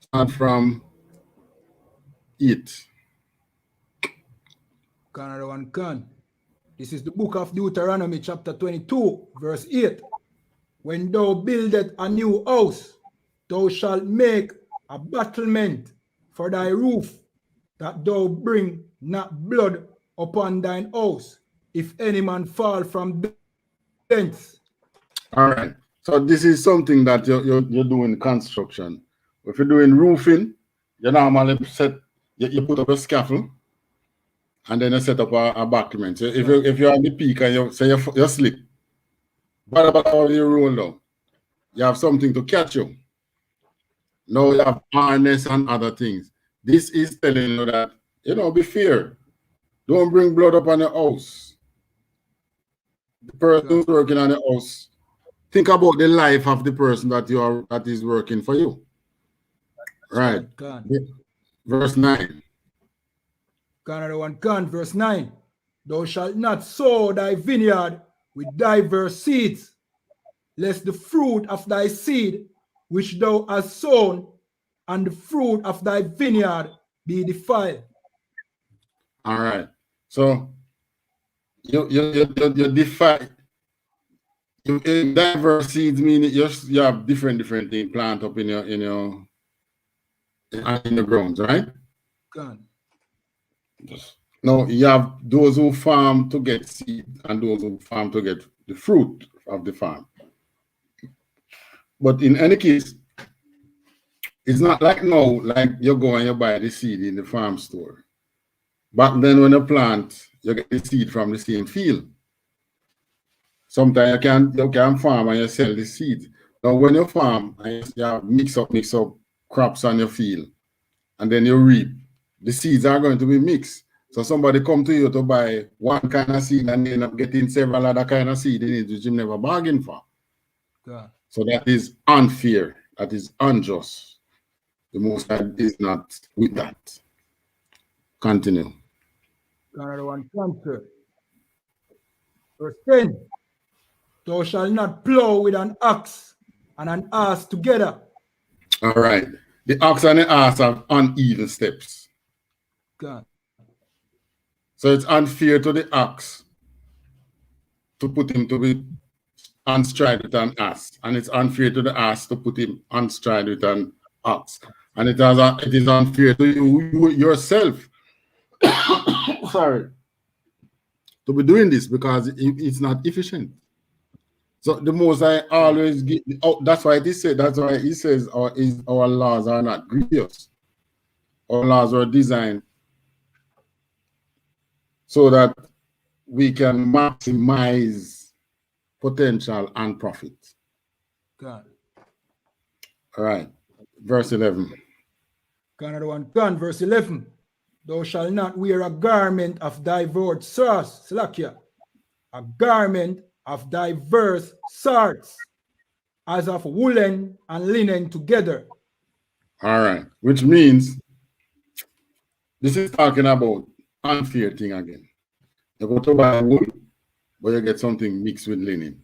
Speaker 1: Start from 8.
Speaker 5: Canada one can. This is the book of Deuteronomy chapter 22 verse 8. When thou buildest a new house, thou shalt make a battlement for thy roof, that thou bring not blood upon thine house, if any man fall from thence.
Speaker 1: All right. So this is something that you're doing construction. If you're doing roofing, you normally you put up a scaffold, and then you set up a battlement. So if you're on the peak and you slip, but you roll down, you have something to catch you. Now you have harness and other things. This is telling you that, be fair. Don't bring blood up on the house. The person who's working on the house, think about the life of the person that is working for you. Right. Verse 9.
Speaker 5: Canada one can, verse 9. Thou shalt not sow thy vineyard with diverse seeds, lest the fruit of thy seed which thou hast sown and the fruit of thy vineyard be defiled.
Speaker 1: All right. So you defile. Diverse seeds mean you have different things plant up in the grounds, right?
Speaker 5: Gone.
Speaker 1: Now you have those who farm to get seed and those who farm to get the fruit of the farm. But in any case, it's not like now, like you go and you buy the seed in the farm store. Back then when you plant, you get the seed from the same field. Sometimes you can farm and you sell the seeds. Now when you farm and you mix up crops on your field, and then you reap, the seeds are going to be mixed. So somebody come to you to buy one kind of seed and they end up getting several other kind of seed in it, which you never bargained for.
Speaker 5: God.
Speaker 1: So that is unfair. That is unjust. The Most High is not with that. Continue.
Speaker 5: Another one, answer. Verse 10. Thou shalt not plow with an ox and an ass together.
Speaker 1: All right. The ox and the ass have uneven steps.
Speaker 5: God.
Speaker 1: So it's unfair to the ox to put him to be unstride with an ass, and it's unfair to the ass to put him unstride with an ox, and it is unfair to you yourself. Sorry, to be doing this because it's not efficient. So the Most I always give. Oh, that's why this said. That's why he says our laws are not grievous. Our laws are designed so that we can maximize potential and profit.
Speaker 5: God.
Speaker 1: All right, verse 11.
Speaker 5: Another one, God, verse 11. Thou shalt not wear a garment of diverse sorts, Selassie, a garment of diverse sorts, as of woolen and linen together.
Speaker 1: All right, which means this is talking about unfair thing again. You go to buy wool, but you get something mixed with linen.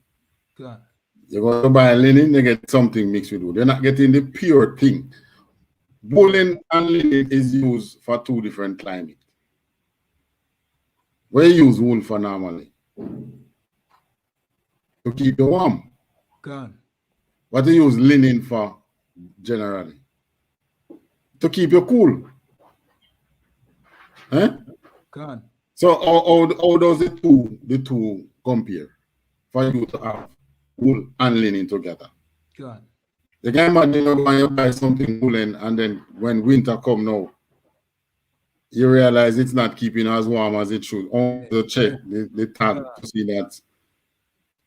Speaker 5: God.
Speaker 1: You go to buy linen, you get something mixed with wool. You're not getting the pure thing. Woolen and linen is used for two different climates. Where you use wool for normally? To keep you warm.
Speaker 5: God.
Speaker 1: What do you use linen for generally? To keep you cool. Huh?
Speaker 5: God.
Speaker 1: So how does the two compare for you to have wool and linen together?
Speaker 5: God.
Speaker 1: You can imagine you go and you buy something woolen, and then when winter come now, you realize it's not keeping as warm as it should. On the check, the tag to see that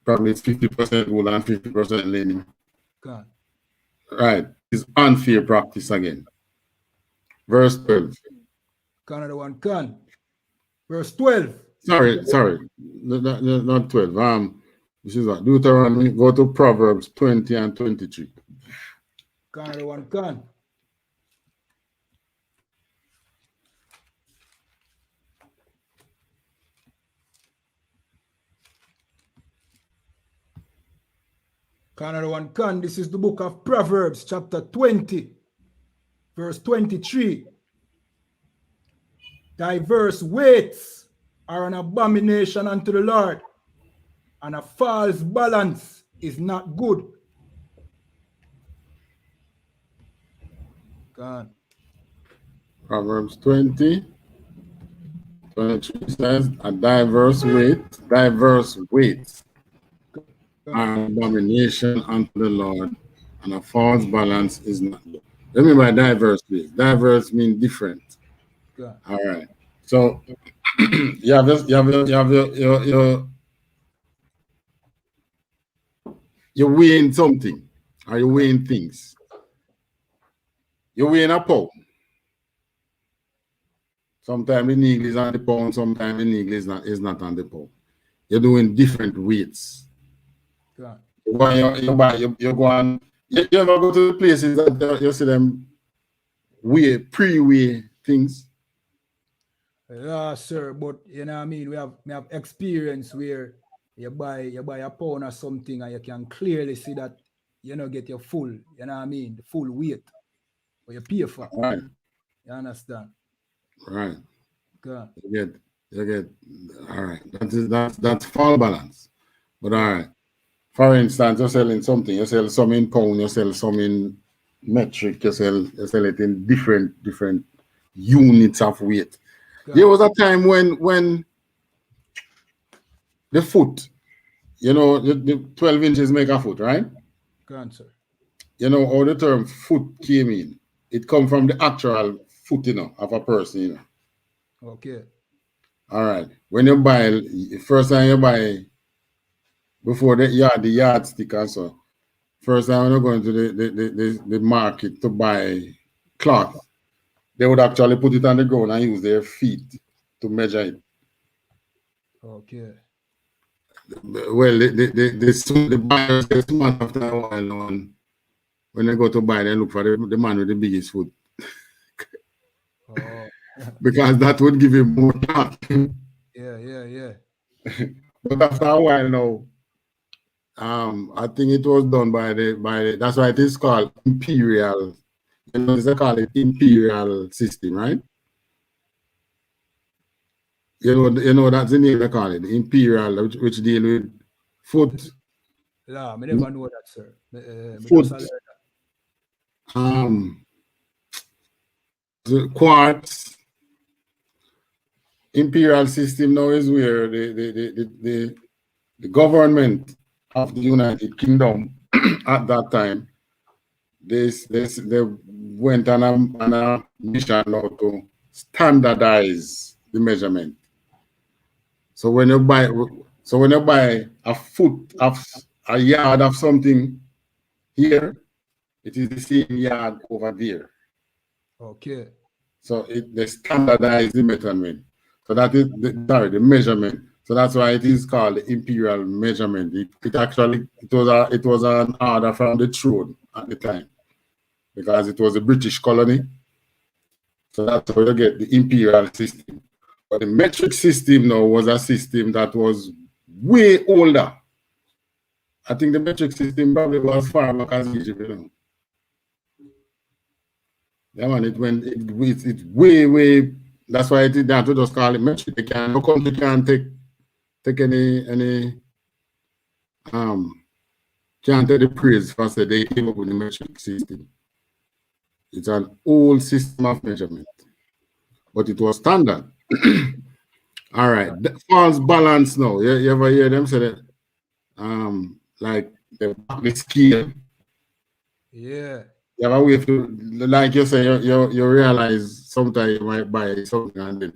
Speaker 1: probably it's 50% wool and 50% linen.
Speaker 5: God.
Speaker 1: Right. It's unfair practice again. Verse 12.
Speaker 5: Another one, God. Verse 12.
Speaker 1: Sorry. Not 12. This is what Deuteronomy. Go to Proverbs 20 and 23.
Speaker 5: Another one, God. Another one, God. This is the book of Proverbs, chapter 20, verse 23. Diverse weights are an abomination unto the Lord, and a false balance is not good. God.
Speaker 1: Proverbs 20, 23 says, a diverse weights are an abomination unto the Lord, and a false balance is not good. Remember, diverse weights. Diverse means different.
Speaker 5: God.
Speaker 1: All right. So you have you're weighing something, or you're weighing things. You're weighing a pound. Sometimes the needle is on the pound, sometimes the needle is not on the pound. You're doing different weights.
Speaker 5: God.
Speaker 1: You go on. You ever go to the places that you see them pre-weigh things?
Speaker 5: Yeah, sir. But you know what I mean? We have experience where you buy a pound or something and you can clearly see that you don't get your full, you know what I mean? The full weight. Or you pay for.
Speaker 1: Right.
Speaker 5: You understand?
Speaker 1: Right.
Speaker 5: God.
Speaker 1: You get all right. That's false balance. But all right. For instance, you're selling something, you sell some in pound, you sell some in metric, you sell it in different units of weight.
Speaker 5: God.
Speaker 1: There was a time when the foot, the 12 inches make a foot, right?
Speaker 5: God, sir.
Speaker 1: You know how the term foot came in. It come from the actual foot, of a person,
Speaker 5: Okay.
Speaker 1: All right. When you buy, first time you buy before the yardstick also. First time when you're going to the market to buy cloth, they would actually put it on the ground and use their feet to measure it.
Speaker 5: Okay.
Speaker 1: Well, the buyers get smart after a while. When they go to buy, they look for the man with the biggest foot.
Speaker 5: Oh.
Speaker 1: Because that would give him more cloth.
Speaker 5: Yeah.
Speaker 1: But after a while now, I think it was done by the that's why it is called imperial. You know, they call it imperial system, right? You know that's the name they call it, the imperial, which deal with foot.
Speaker 5: Yeah, I never know that, sir.
Speaker 1: Foot. The quartz imperial system now is where the government of the United Kingdom at that time they went on a mission now to standardize the measurement. So when you buy a foot of a yard of something here, it is the same yard over there.
Speaker 5: Okay.
Speaker 1: So they standardize the measurement. So that is the measurement. So that's why it is called the imperial measurement. It was an order from the throne at the time, because it was a British colony. So that's how you get the imperial system. But the metric system now was a system that was way older. I think the metric system probably was far back as Egypt, you know. Yeah, man, it's way. That's why it is that we just call it metric. No country can take any can't take the praise for say they came up with the metric system. It's an old system of measurement, but it was standard. All right, the false balance now. You ever hear them say that? Like the scale.
Speaker 5: Yeah.
Speaker 1: You have a way to, like you say, you realize sometimes you might buy something and then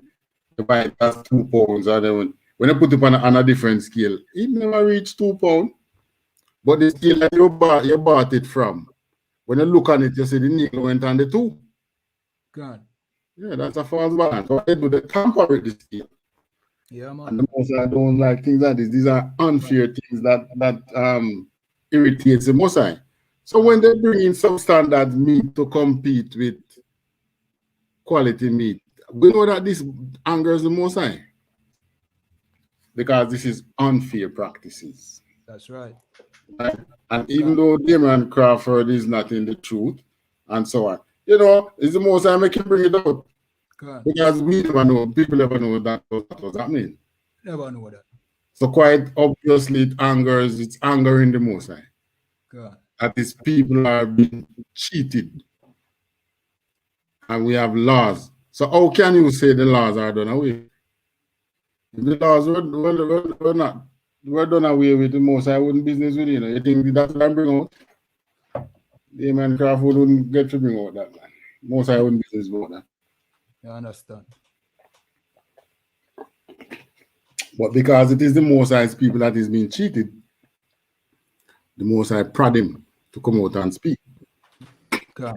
Speaker 1: you buy it as 2 pounds, and then when you put it on a different scale, it never reached 2 pounds. But the scale that you bought it from, when you look on it, you see the needle went on the 2.
Speaker 5: God.
Speaker 1: Yeah, that's a false balance. What they do, they tamper with the scale.
Speaker 5: Yeah, man.
Speaker 1: And the most I don't like things like this. These are unfair things that irritates the most. So when they bring in substandard meat to compete with quality meat, we know that this angers the most high, because this is unfair practices.
Speaker 5: That's right.
Speaker 1: Right? And even though Damon Crawford is not in the truth and so on, you know, it's the most I make him bring it out. Because we never know, people never know that was happening.
Speaker 5: Never know that.
Speaker 1: So quite obviously it's angering the most high. That these people are being cheated. And we have laws. So how can you say the laws are done away? If the laws were done away with, the most I wouldn't business with you. You think that's what I bring out? The man Crawford wouldn't get to bring out that, man. Most I wouldn't business about that.
Speaker 5: You understand?
Speaker 1: But because it is the Most High's people that is being cheated, the Most High prod him to come out and speak.
Speaker 5: Okay.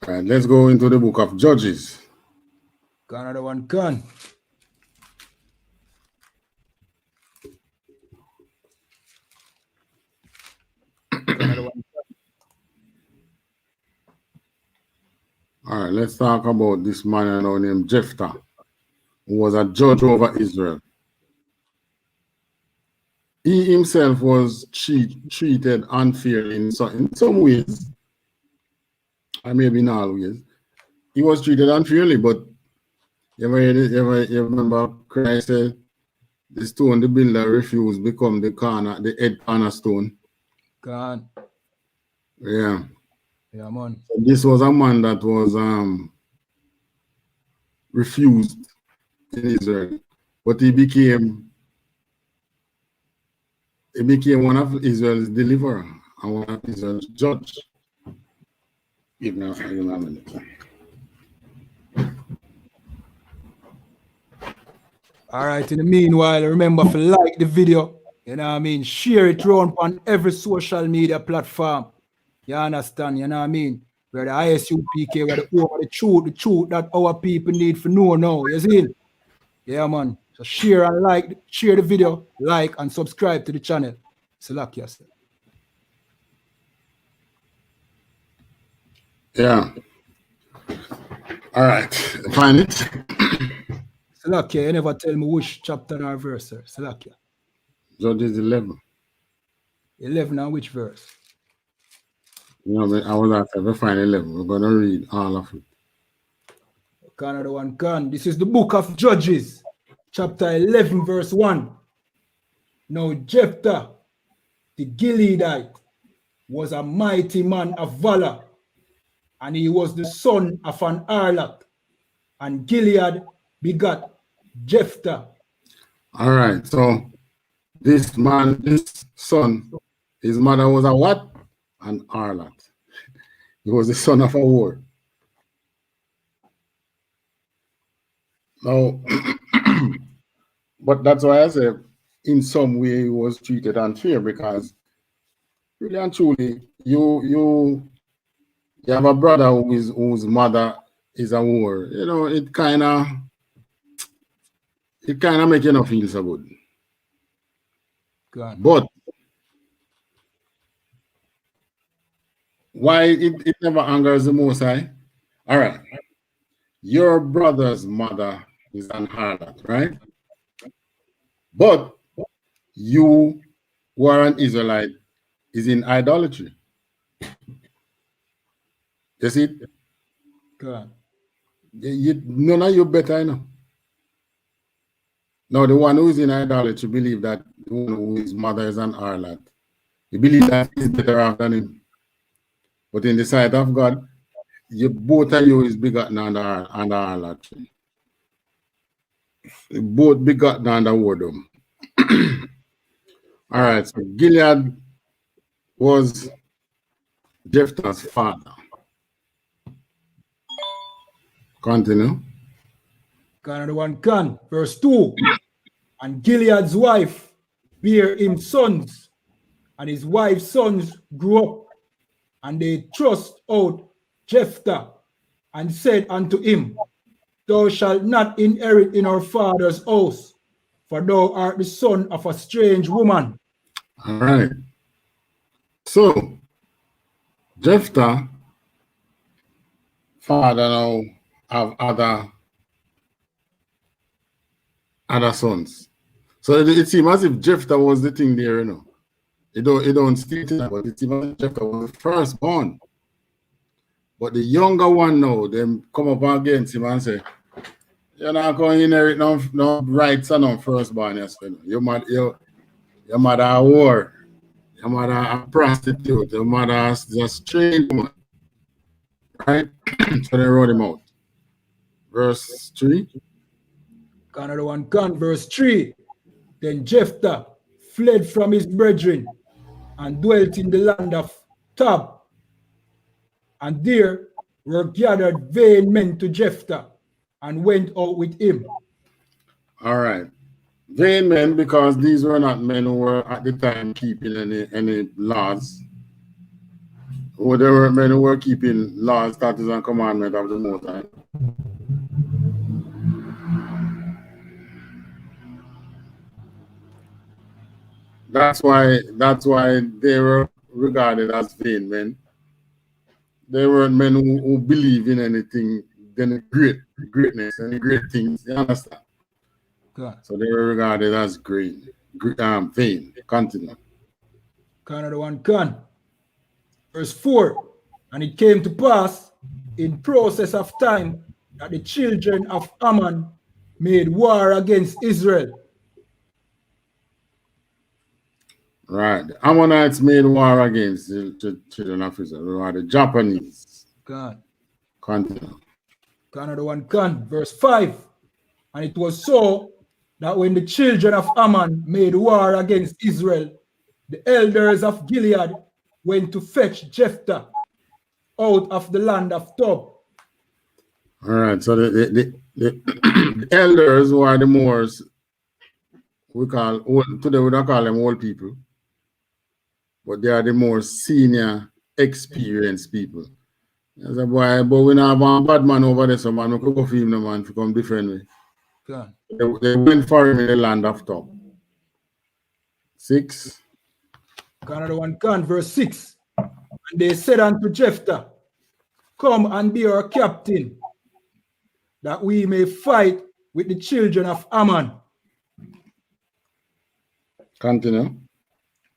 Speaker 1: All right, let's go into the book of Judges.
Speaker 5: Got another one gone.
Speaker 1: All right, let's talk about this man named Jephthah, who was a judge over Israel. He himself was treated unfairly in some ways, and maybe in all ways. He was treated unfairly, but you remember Christ said, the stone the builder refused become the head cornerstone.
Speaker 5: Gone.
Speaker 1: Yeah.
Speaker 5: Yeah, man.
Speaker 1: So this was a man that was refused in Israel, but he became one of Israel's deliverer and one of Israel's judge. Give me a minute.
Speaker 5: All right, in the meanwhile, remember to like the video, You know what I mean? Share it around on every social media platform. You understand? You know what I mean? Where the ISUPK, where the truth that our people need for know now. You see? Yeah, man. So share and like, share the video, like and subscribe to the channel. Selassie yourself.
Speaker 1: Yeah. All right. Find it.
Speaker 5: Selassie, you never tell me which chapter or verse, sir. Selassie.
Speaker 1: Judges 11.
Speaker 5: 11 and which verse?
Speaker 1: You know, I was after we find 11. We're going to read all of it.
Speaker 5: Canada one can. This is the book of Judges, chapter 11, verse 1. Now Jephthah, the Gileadite, was a mighty man of valor, and he was the son of an harlot, and Gilead begot Jephthah.
Speaker 1: All right. So this man, this son, his mother was a what? An harlot. He was the son of a whore. Now, but that's why I say in some way he was treated unfair, because really and truly, you have a brother whose mother is a whore. You know, it kind of make you not feel so good.
Speaker 5: God.
Speaker 1: But why it never angers the Most High? All right, your brother's mother is an harlot, right? But you, who are an Israelite, is in idolatry. You see?
Speaker 5: God.
Speaker 1: None of you better, you know. Now, the one who is in idolatry believe that the one whose mother is an harlot. You believe that he's better off than him. But in the sight of God, both of you is begotten under harlotry. Both begotten under whoredom. All right, so Gilead was Jephthah's father. Continue.
Speaker 5: Canada one can. Verse 2. And Gilead's wife bare him sons, and his wife's sons grew up, and they thrust out Jephthah, and said unto him, Thou shalt not inherit in our father's house, for thou art the son of a strange woman.
Speaker 1: All right. So, Jephthah, father now have other sons. So it seems as if Jephthah was the thing there, you know. It don't state it, but it seems as if Jephthah was the firstborn. But the younger one now, them come up against him and say, you're not going to inherit no rights and no firstborn, yes, you know. Your mother a whore, your mother a prostitute, your mother is a strange woman. Right? So they wrote him out. Verse 3.
Speaker 5: Canada one can. Verse 3. Then Jephthah fled from his brethren and dwelt in the land of Tab. And there were gathered vain men to Jephthah and went out with him.
Speaker 1: All right. Vain men, because these were not men who were at the time keeping any laws. Or they were men who were keeping laws, statutes, and commandments of the Most High. That's why they were regarded as vain men. They weren't men who believe in anything, then greatness and great things. You understand?
Speaker 5: God.
Speaker 1: So they were regarded as vain. Continue.
Speaker 5: Canada one can. Verse 4. And it came to pass in process of time that the children of Ammon made war against Israel.
Speaker 1: Right. The Ammonites made war against the children of Israel. They were the Japanese.
Speaker 5: God.
Speaker 1: Continue.
Speaker 5: Canada one can. Verse 5. And it was so that when the children of Ammon made war against Israel, the elders of Gilead went to fetch Jephthah out of the land of Tob.
Speaker 1: All right. So the elders, who are the Moors, we call old, today we don't call them old people, but they are the more senior, experienced people. As a boy, but we not have one bad man over there, so man, we could go for him, no man, to come different way. They went for him in the land of top. 6.
Speaker 5: Another one can, verse 6. And they said unto Jephthah, come and be our captain, that we may fight with the children of Ammon.
Speaker 1: Continue.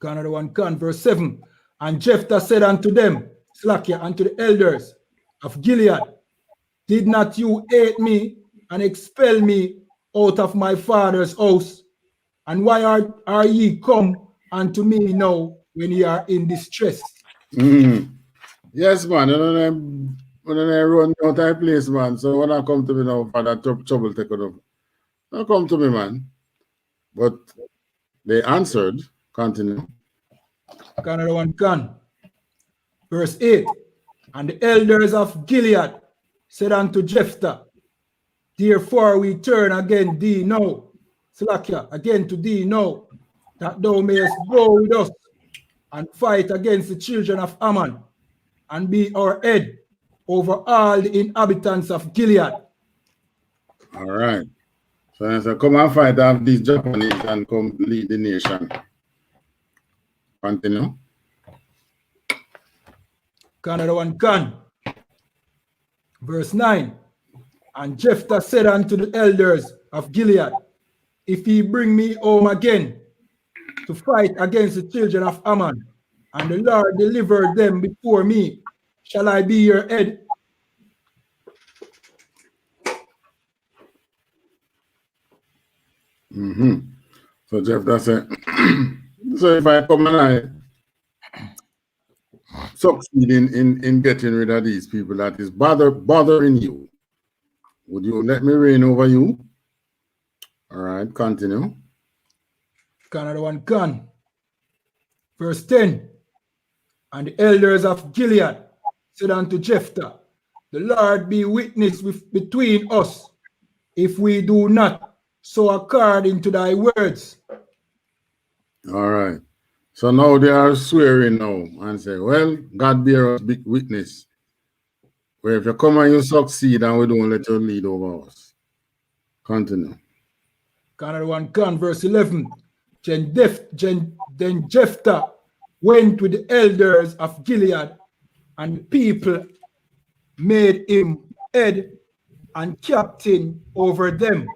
Speaker 5: Another one can, verse 7. And Jephthah said unto them, Selassie, unto the elders of Gilead, did not you hate me and expel me out of my father's house? And why are ye come unto me now when ye are in distress?
Speaker 1: Yes, man. When I run out of place, man. So when I come to me now for that trouble taken up, don't come to me, man. But they answered. Continue.
Speaker 5: Another one can. Verse 8. And the elders of Gilead said unto Jephthah, therefore we turn again thee now, Selassie, again to thee now, that thou mayest go with us and fight against the children of Ammon, and be our head over all the inhabitants of Gilead.
Speaker 1: All right. So I said, come and fight off these Japanese and come lead the nation. Continue.
Speaker 5: Another one can. Verse 9. And Jephthah said unto the elders of Gilead, if ye bring me home again to fight against the children of Ammon, and the Lord deliver them before me, shall I be your head?
Speaker 1: So Jephthah said, so if I come and I succeed in getting rid of these people that is bothering you, would you let me reign over you? All right, continue.
Speaker 5: Another one can. Verse 10. And the elders of Gilead said unto Jephthah, the Lord be witness between us, if we do not so according to thy words.
Speaker 1: All right. So now they are swearing now and say, well, God bear us big witness. Where if you come and you succeed and we don't let you lead over us. Continue.
Speaker 5: Another one can, verse 11. Then Jephthah went with the elders of Gilead, and the people made him head and captain over them.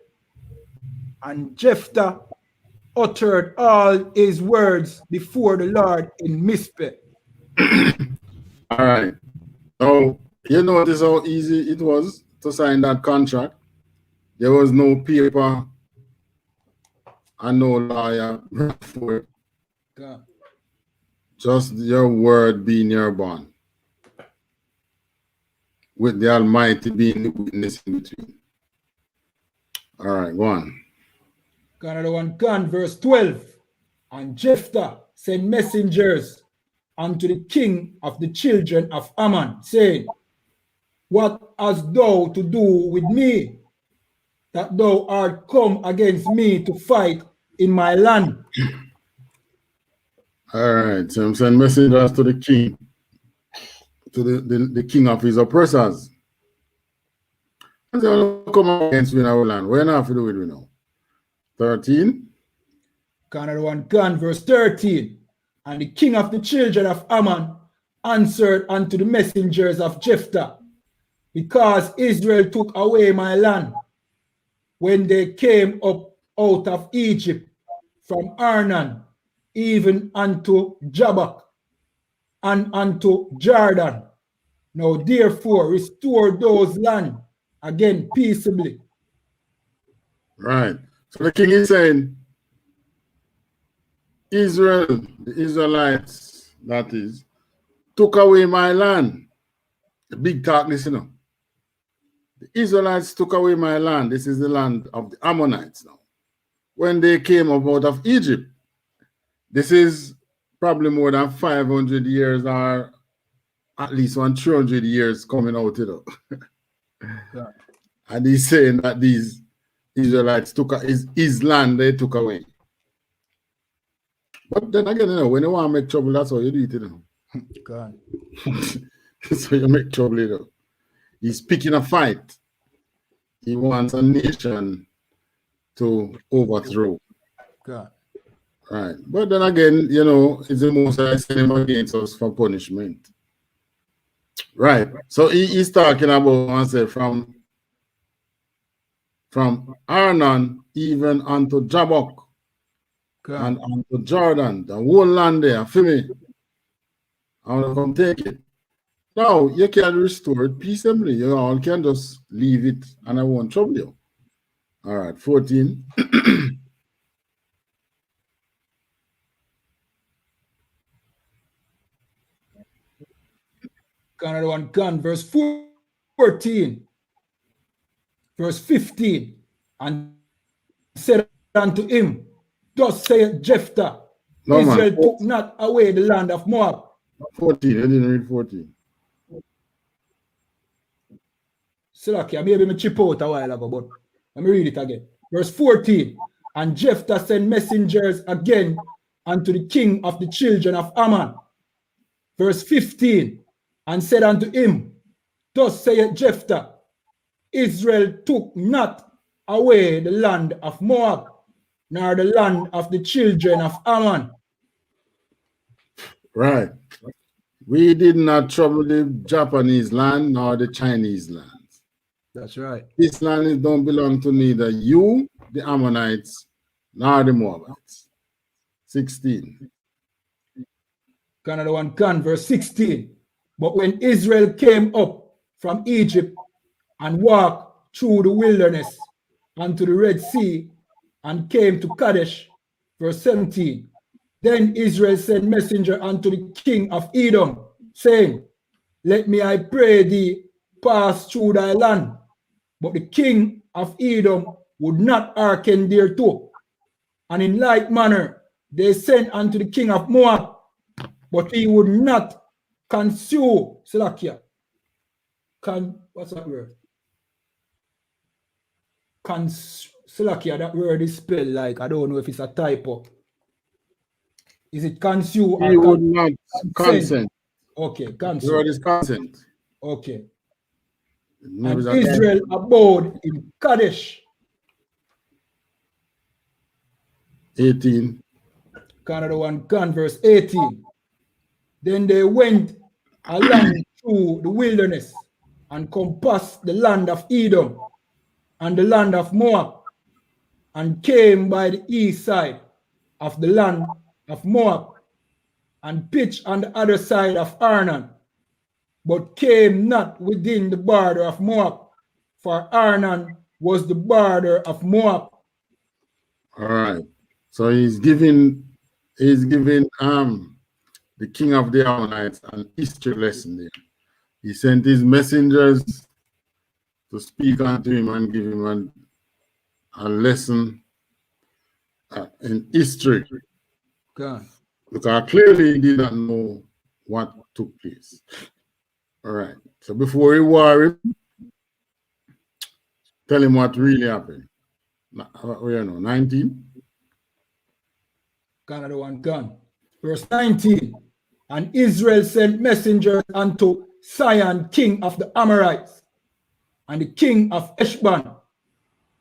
Speaker 5: And Jephthah uttered all his words before the Lord in Mizpeh.
Speaker 1: All right. So you notice how easy it was to sign that contract. There was no paper and no lawyer for it.
Speaker 5: God.
Speaker 1: Just your word being your bond, with the Almighty being the witness in between. All right, go on.
Speaker 5: Another one can, verse 12. And Jephthah sent messengers unto the king of the children of Ammon, saying, what hast thou to do with me, that thou art come against me to fight in my land?
Speaker 1: All right, so I'm sending messengers to the king, to the king of his oppressors. And they will come against me in our land. We're not to do with we now. 13.
Speaker 5: Another one can, verse 13. And the king of the children of Ammon answered unto the messengers of Jephthah, because Israel took away my land when they came up out of Egypt from Arnon, even unto Jabbok and unto Jordan. Now therefore restore those land again peaceably.
Speaker 1: Right. So the king is saying, Israel, the Israelites, that is, took away my land. The big talk, listen up. The Israelites took away my land. This is the land of the Ammonites now. When they came up out of Egypt, this is probably more than 500 years or at least 300 years coming out, you know.
Speaker 5: Yeah.
Speaker 1: And he's saying that these Israelites took his land, they took away. But then again, you know, when you want to make trouble, that's how you do it, you know.
Speaker 5: God.
Speaker 1: So you make trouble, you know. He's picking a fight. He wants a nation to overthrow.
Speaker 5: God.
Speaker 1: Right. But then again, you know, it's the most I send him against us for punishment. Right. So he's talking about, I say, from Arnon even unto Jabbok and unto Jordan, the whole land there, for me. I want to come take it. Now, you can restore it peaceably. You all can just leave it and I won't trouble you. All right, 14.
Speaker 5: Another one, gun, verse 14, verse 15, and said unto him, thus saith Jephthah,
Speaker 1: No,
Speaker 5: Israel
Speaker 1: man.
Speaker 5: took not away the land of Moab.
Speaker 1: 14, I didn't read 14.
Speaker 5: Selassie, maybe me chip out a while ago, but let me read it again. Verse 14, and Jephthah sent messengers again unto the king of the children of Ammon. Verse 15, and said unto him, thus saith Jephthah, Israel took not away the land of Moab, nor the land of the children of Ammon.
Speaker 1: Right. We did not trouble the Japanese land nor the Chinese lands.
Speaker 5: That's right.
Speaker 1: This land don't belong to neither you, the Ammonites, nor the Moabites. 16.
Speaker 5: Another one can, verse 16. But when Israel came up from Egypt and walked through the wilderness unto the Red Sea and came to Kadesh, verse 17, then Israel sent messenger unto the king of Edom, saying, let me, I pray thee, pass through thy land. But the king of Edom would not hearken thereto. And in like manner, they sent unto the king of Moab, but he would not consume, Selassie. What's that word? Selassie, that word is spelled like, I don't know if it's a typo. Is it consume or
Speaker 1: he would not consent.
Speaker 5: Okay, consent.
Speaker 1: The word is consent.
Speaker 5: Okay.
Speaker 1: Maybe
Speaker 5: and Israel abode in Kadesh.
Speaker 1: 18.
Speaker 5: Another one can, verse 18. Then they went along through the wilderness and compassed the land of Edom and the land of Moab, and came by the east side of the land of Moab, and pitched on the other side of Arnon, but came not within the border of Moab, for Arnon was the border of Moab.
Speaker 1: All right. So he's giving the king of the Ammonites an history lesson there. He sent his messengers to speak unto him and give him a lesson in history.
Speaker 5: God.
Speaker 1: Because clearly he did not know what took place. All right. So before he worried, tell him what really happened. We know 19.
Speaker 5: Another one gone. Verse 19. And Israel sent messengers unto Sihon, king of the Amorites, and the king of Heshbon.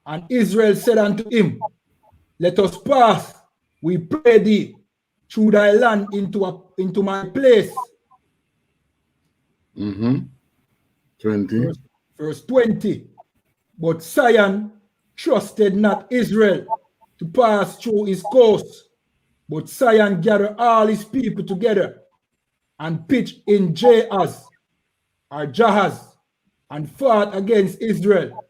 Speaker 5: And Israel said unto him, let us pass, we pray thee, through thy land into my place.
Speaker 1: 20.
Speaker 5: Verse 20. But Sihon trusted not Israel to pass through his coast, but Sihon gathered all his people together and pitched in Jahaz, and fought against Israel.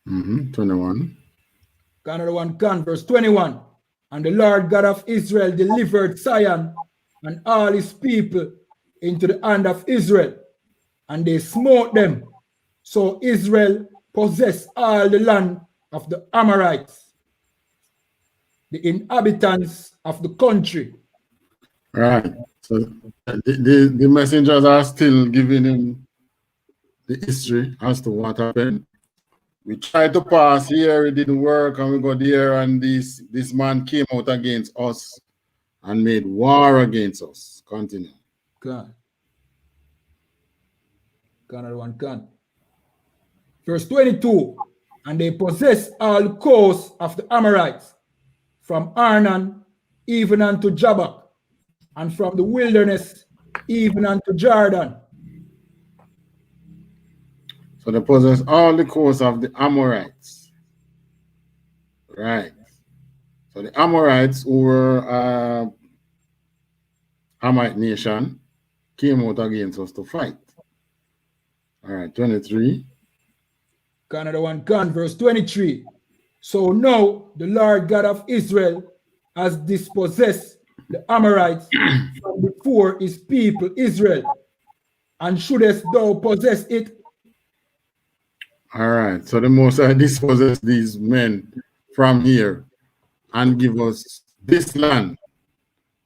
Speaker 1: 21.
Speaker 5: Another one can, verse 21. And the Lord God of Israel delivered Sihon and all his people into the hand of Israel, and they smote them. So Israel possessed all the land of the Amorites, the inhabitants of the country.
Speaker 1: Right. So the messengers are still giving him the history as to what happened. We tried to pass here, it didn't work, and we got there, and this man came out against us and made war against us. Continue.
Speaker 5: Can. Another one can. Verse 22. And they possessed all coasts of the Amorites, from Arnon even unto Jabbok, and from the wilderness even unto Jordan.
Speaker 1: So they possessed all the coasts of the Amorites. Right. So the Amorites, who were Hamite nation, came out against us to fight. All right, 23.
Speaker 5: Another one can. Verse 23. So now the Lord God of Israel has dispossessed the Amorites from before his people Israel, and shouldest thou possess it?
Speaker 1: All right, so the Most High dispossessed these men from here and give us this land,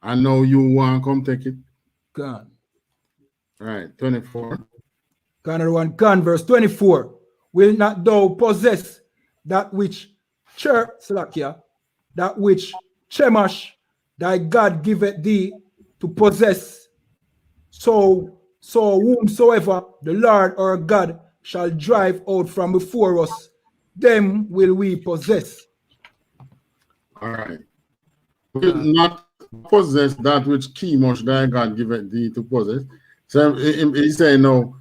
Speaker 1: and now you want to come take it?
Speaker 5: Can.
Speaker 1: All right, 24.
Speaker 5: Another one can. Verse 24. Will not thou possess that which Selassie, that which Chemash, thy God giveth thee to possess? So whomsoever the Lord our God shall drive out from before us, them will we possess.
Speaker 1: All right. Will not possess that which Chemosh thy God giveth thee to possess. So he saying, no,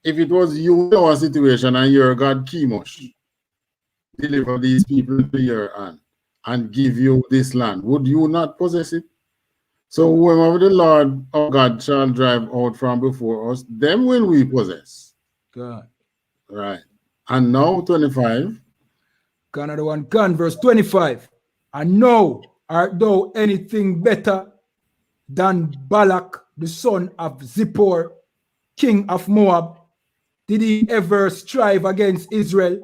Speaker 1: if it was you in our situation and your God Chemosh deliver these people to your hand and give you this land, would you not possess it? So whoever the Lord our God shall drive out from before us, them will we possess.
Speaker 5: God.
Speaker 1: Right. And now 25.
Speaker 5: Another one can. Verse 25. And now art thou anything better than Balak, the son of Zippor, king of Moab? Did he ever strive against Israel,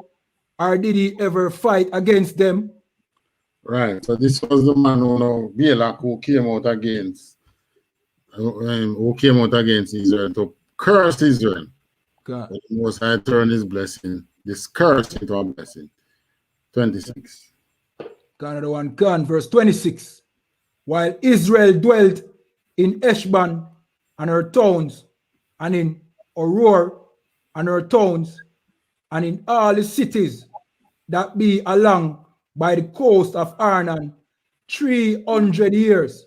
Speaker 5: or did he ever fight against them?
Speaker 1: Right. So this was the man who know Balak, who came out against Israel to curse Israel.
Speaker 5: God.
Speaker 1: But the Most High turned his blessing, this curse into a blessing. 26.
Speaker 5: Another one can. Verse 26. While Israel dwelt in Eshban and her towns, and in Auror and her towns, and in all the cities that be along by the coast of Arnon 300 years.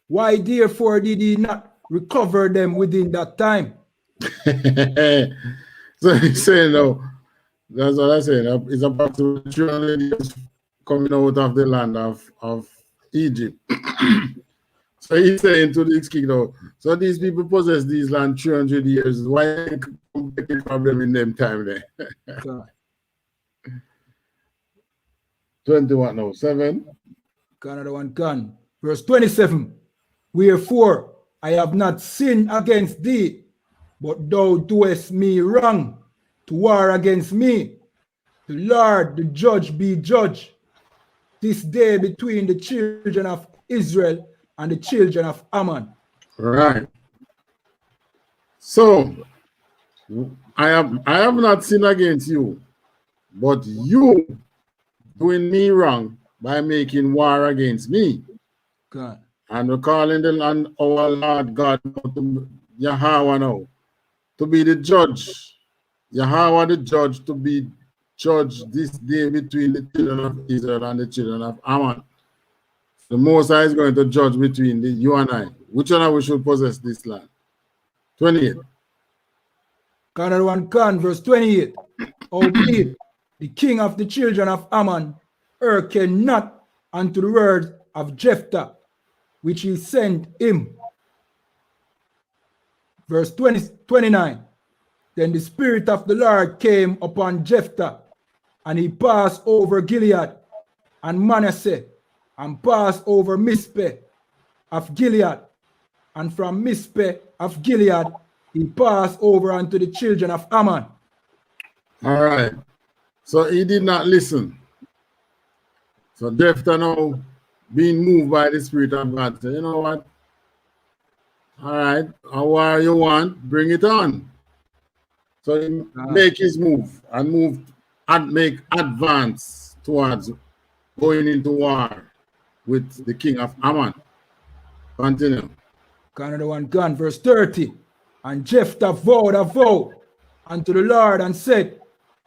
Speaker 5: Why therefore did he not recover them within that time?
Speaker 1: So he's saying, no, that's what I said. It's approximately 300 years coming out of the land of Egypt. So he's saying to this king, though, so these people possess these land 300 years. Why make a problem in them time there? 21 now, 7.
Speaker 5: Another one can. Verse 27. Wherefore I have not sinned against thee, but thou doest me wrong to war against me. The Lord, the judge, be judge this day between the children of Israel and the children of Ammon.
Speaker 1: Right. So I have not sinned against you, but you doing me wrong by making war against me.
Speaker 5: God.
Speaker 1: And we're calling the land our Lord God, Yahweh now, to be the judge. Yahweh the judge, to be judge this day between the children of Israel and the children of Ammon. The Most High is going to judge between you and I. Which one we should possess this land? 28.
Speaker 5: Another one can. Verse 28. Albeit the king of the children of Ammon hearkened not unto the words of Jephthah, which he sent him. Verse 29. Then the Spirit of the Lord came upon Jephthah, and he passed over Gilead and Manasseh, and passed over Mizpeh of Gilead, and from Mizpeh of Gilead he passed over unto the children of Ammon.
Speaker 1: All right. So he did not listen. So Jephthah now being moved by the Spirit of God said, you know what? All right, however you want, bring it on. So he make his move and moved and make advance towards going into war with the king of Ammon. Continue.
Speaker 5: Another one gone, verse 30. And Jephthah vowed a vow unto the Lord and said,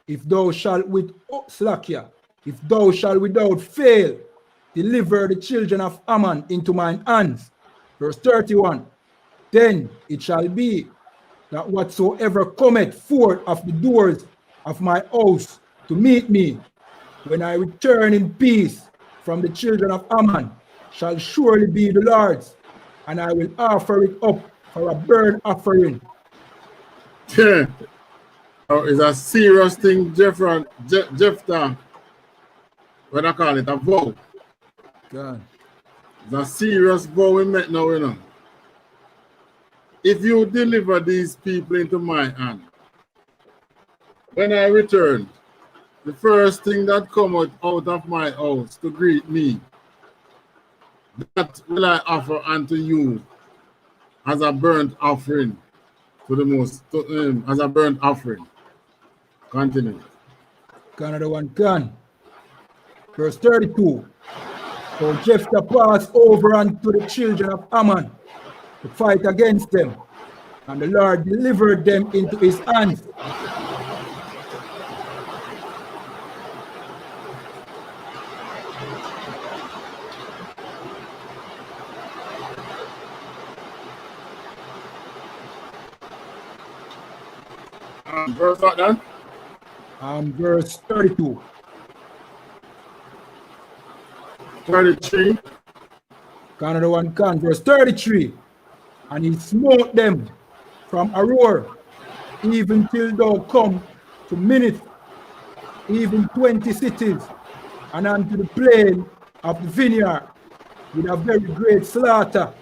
Speaker 5: if thou shalt if thou shalt without fail deliver the children of Ammon into mine hands. Verse 31. Then it shall be that whatsoever cometh forth of the doors of my house to meet me, when I return in peace from the children of Ammon, shall surely be the Lord's, and I will offer it up for a burnt offering.
Speaker 1: Yeah. Oh, it's a serious thing, Jephthah. What I call it, a vow.
Speaker 5: God.
Speaker 1: It's a serious vow we make now, you know. If you deliver these people into my hand, when I return, the first thing that comes out of my house to greet me, that will I offer unto you as a burnt offering to the most, as a burnt offering. Continue.
Speaker 5: Another one gone. Verse 32. So Jephthah passed over unto the children of Ammon to fight against them, and the Lord delivered them into his hands.
Speaker 1: Verse what then?
Speaker 5: Verse 32.
Speaker 1: 33.
Speaker 5: Another one can. Verse 33. And he smote them from Aroer, even till thou come to Minnith, even 20 cities, and unto the plain of the vineyard, with a very great slaughter.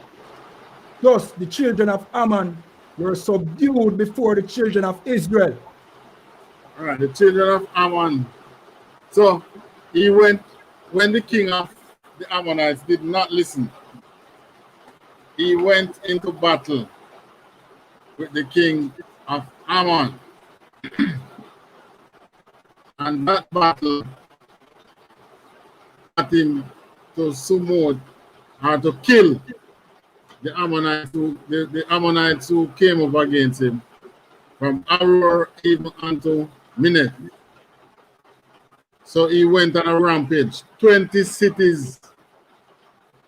Speaker 5: Thus the children of Ammon were subdued before the children of Israel.
Speaker 1: All right, the children of Ammon. So he went, when the king of the Ammonites did not listen, he went into battle with the king of Ammon. And that battle got him to summoned or to kill the Ammonites who came up against him from Aroer even unto Minnith. So he went on a rampage. 20 cities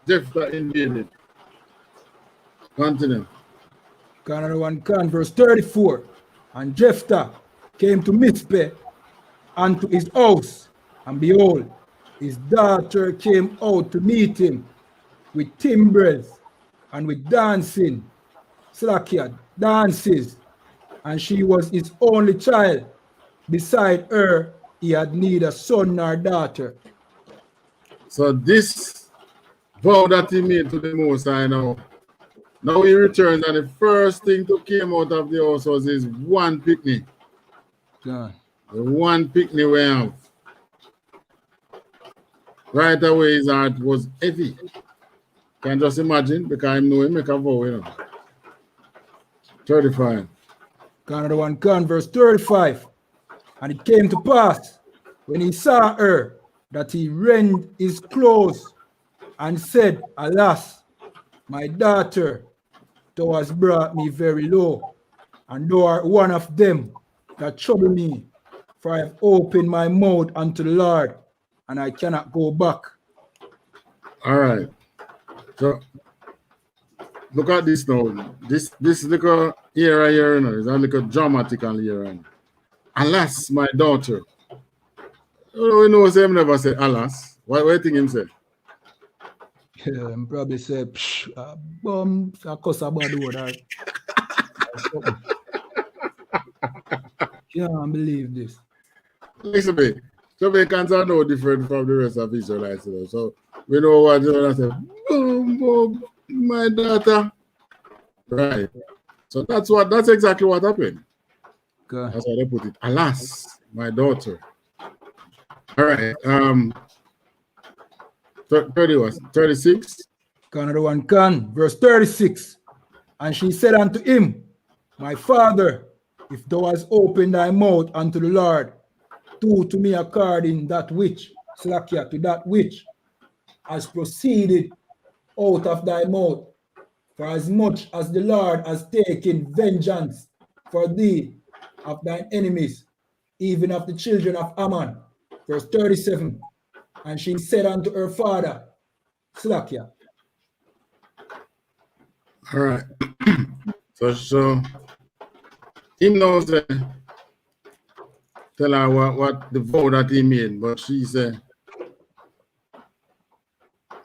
Speaker 1: Jephthah invaded. Continue.
Speaker 5: Another one can. Verse 34. And Jephthah came to Mizpeh unto his house, and behold, his daughter came out to meet him with timbrels and with dancing, dances, and she was his only child. Beside her, he had neither son nor daughter.
Speaker 1: So this vow that he made to the Most High now he returns, and the first thing that came out of the house was his one picnic.
Speaker 5: God.
Speaker 1: The one picnic we have. Right away his heart was heavy. Can just imagine, because I know he make a vow, you know. 35.
Speaker 5: Another one can. Verse 35. And it came to pass, when he saw her, that he rent his clothes and said, Alas, my daughter, thou hast brought me very low, and thou art one of them that trouble me, for I have opened my mouth unto the Lord, and I cannot go back.
Speaker 1: All right. So look at this now. This little era here, you know, is a little dramatical here. Alas, my daughter. We know him never say alas. What do you think him say?
Speaker 5: Yeah, I'm probably say, bum, I cuss about the word. Can't believe this.
Speaker 1: Listen to me. Jamaicans are no different from the rest of Israelites. You know? So we know what they say. Boom, boom, my daughter. Right. So that's exactly what happened.
Speaker 5: Okay.
Speaker 1: That's how they put it. Alas, my daughter. All right. 36.
Speaker 5: Another one can. Verse 36. And she said unto him, My father, if thou hast opened thy mouth unto the Lord, do to me according that which, Selassie, to that which has proceeded out of thy mouth. For as much as the Lord has taken vengeance for thee of thine enemies, even of the children of Ammon. Verse 37. And she said unto her father, Selassie.
Speaker 1: All right. So he knows that tell her what the vow that he made, but she said,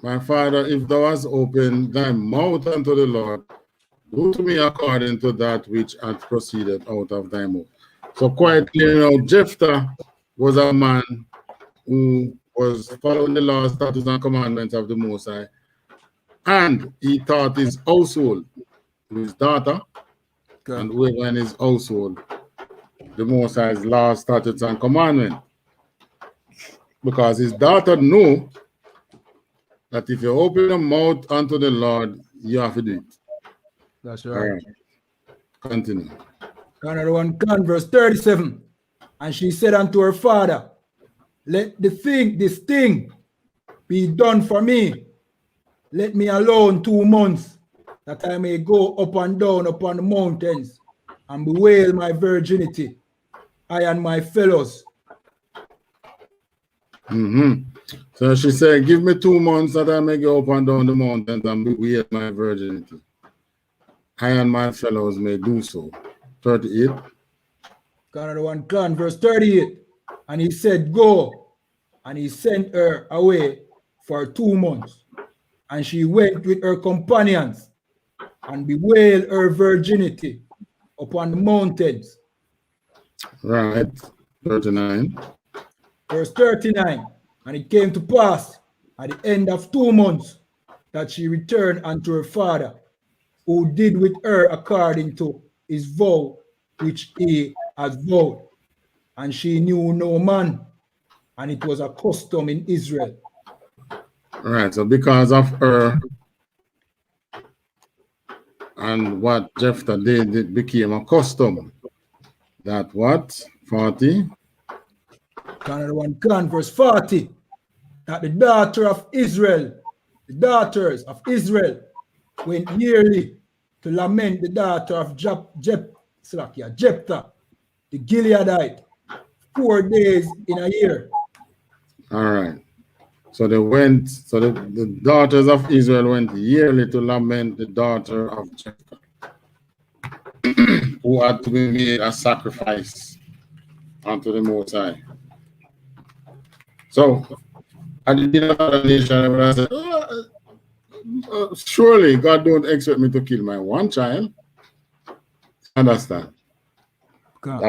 Speaker 1: my father, if thou hast opened thy mouth unto the Lord, do to me according to that which hath proceeded out of thy mouth. So quietly, Jephthah was a man who was following the laws, statutes, and commandments of the Most High, and he taught his household, his daughter, and whoever in his household, the Most High's laws, statutes, and commandments. Because his daughter knew that if you open your mouth unto the Lord, you have to do it.
Speaker 5: That's right.
Speaker 1: All right. Continue.
Speaker 5: Another one, verse 37. And she said unto her father, let this thing be done for me. Let me alone 2 months, that I may go up and down upon the mountains and bewail my virginity, I and my fellows.
Speaker 1: So she said, give me 2 months that I may go up and down the mountains and bewail my virginity. I and my fellows may do so. 38.
Speaker 5: Another one, verse 38. And he said, go. And he sent her away for 2 months. And she went with her companions and bewailed her virginity upon the mountains.
Speaker 1: Right. 39.
Speaker 5: Verse 39. And it came to pass at the end of 2 months that she returned unto her father, who did with her according to his vow which he had vowed. And she knew no man, and it was a custom in Israel.
Speaker 1: Right, so because of her and what Jephthah did, it became a custom. That what? 40?
Speaker 5: Another one, verse 40. That the daughter of Israel, the daughters of Israel, went yearly to lament the daughter of Jephthah, the Gileadite, 4 days in a year. All
Speaker 1: right. So they went, so the daughters of Israel went yearly to lament the daughter of Jephthah, who had to be made a sacrifice unto the Most High. So, I did another nation and I said, surely God don't expect me to kill my one child. Understand? God.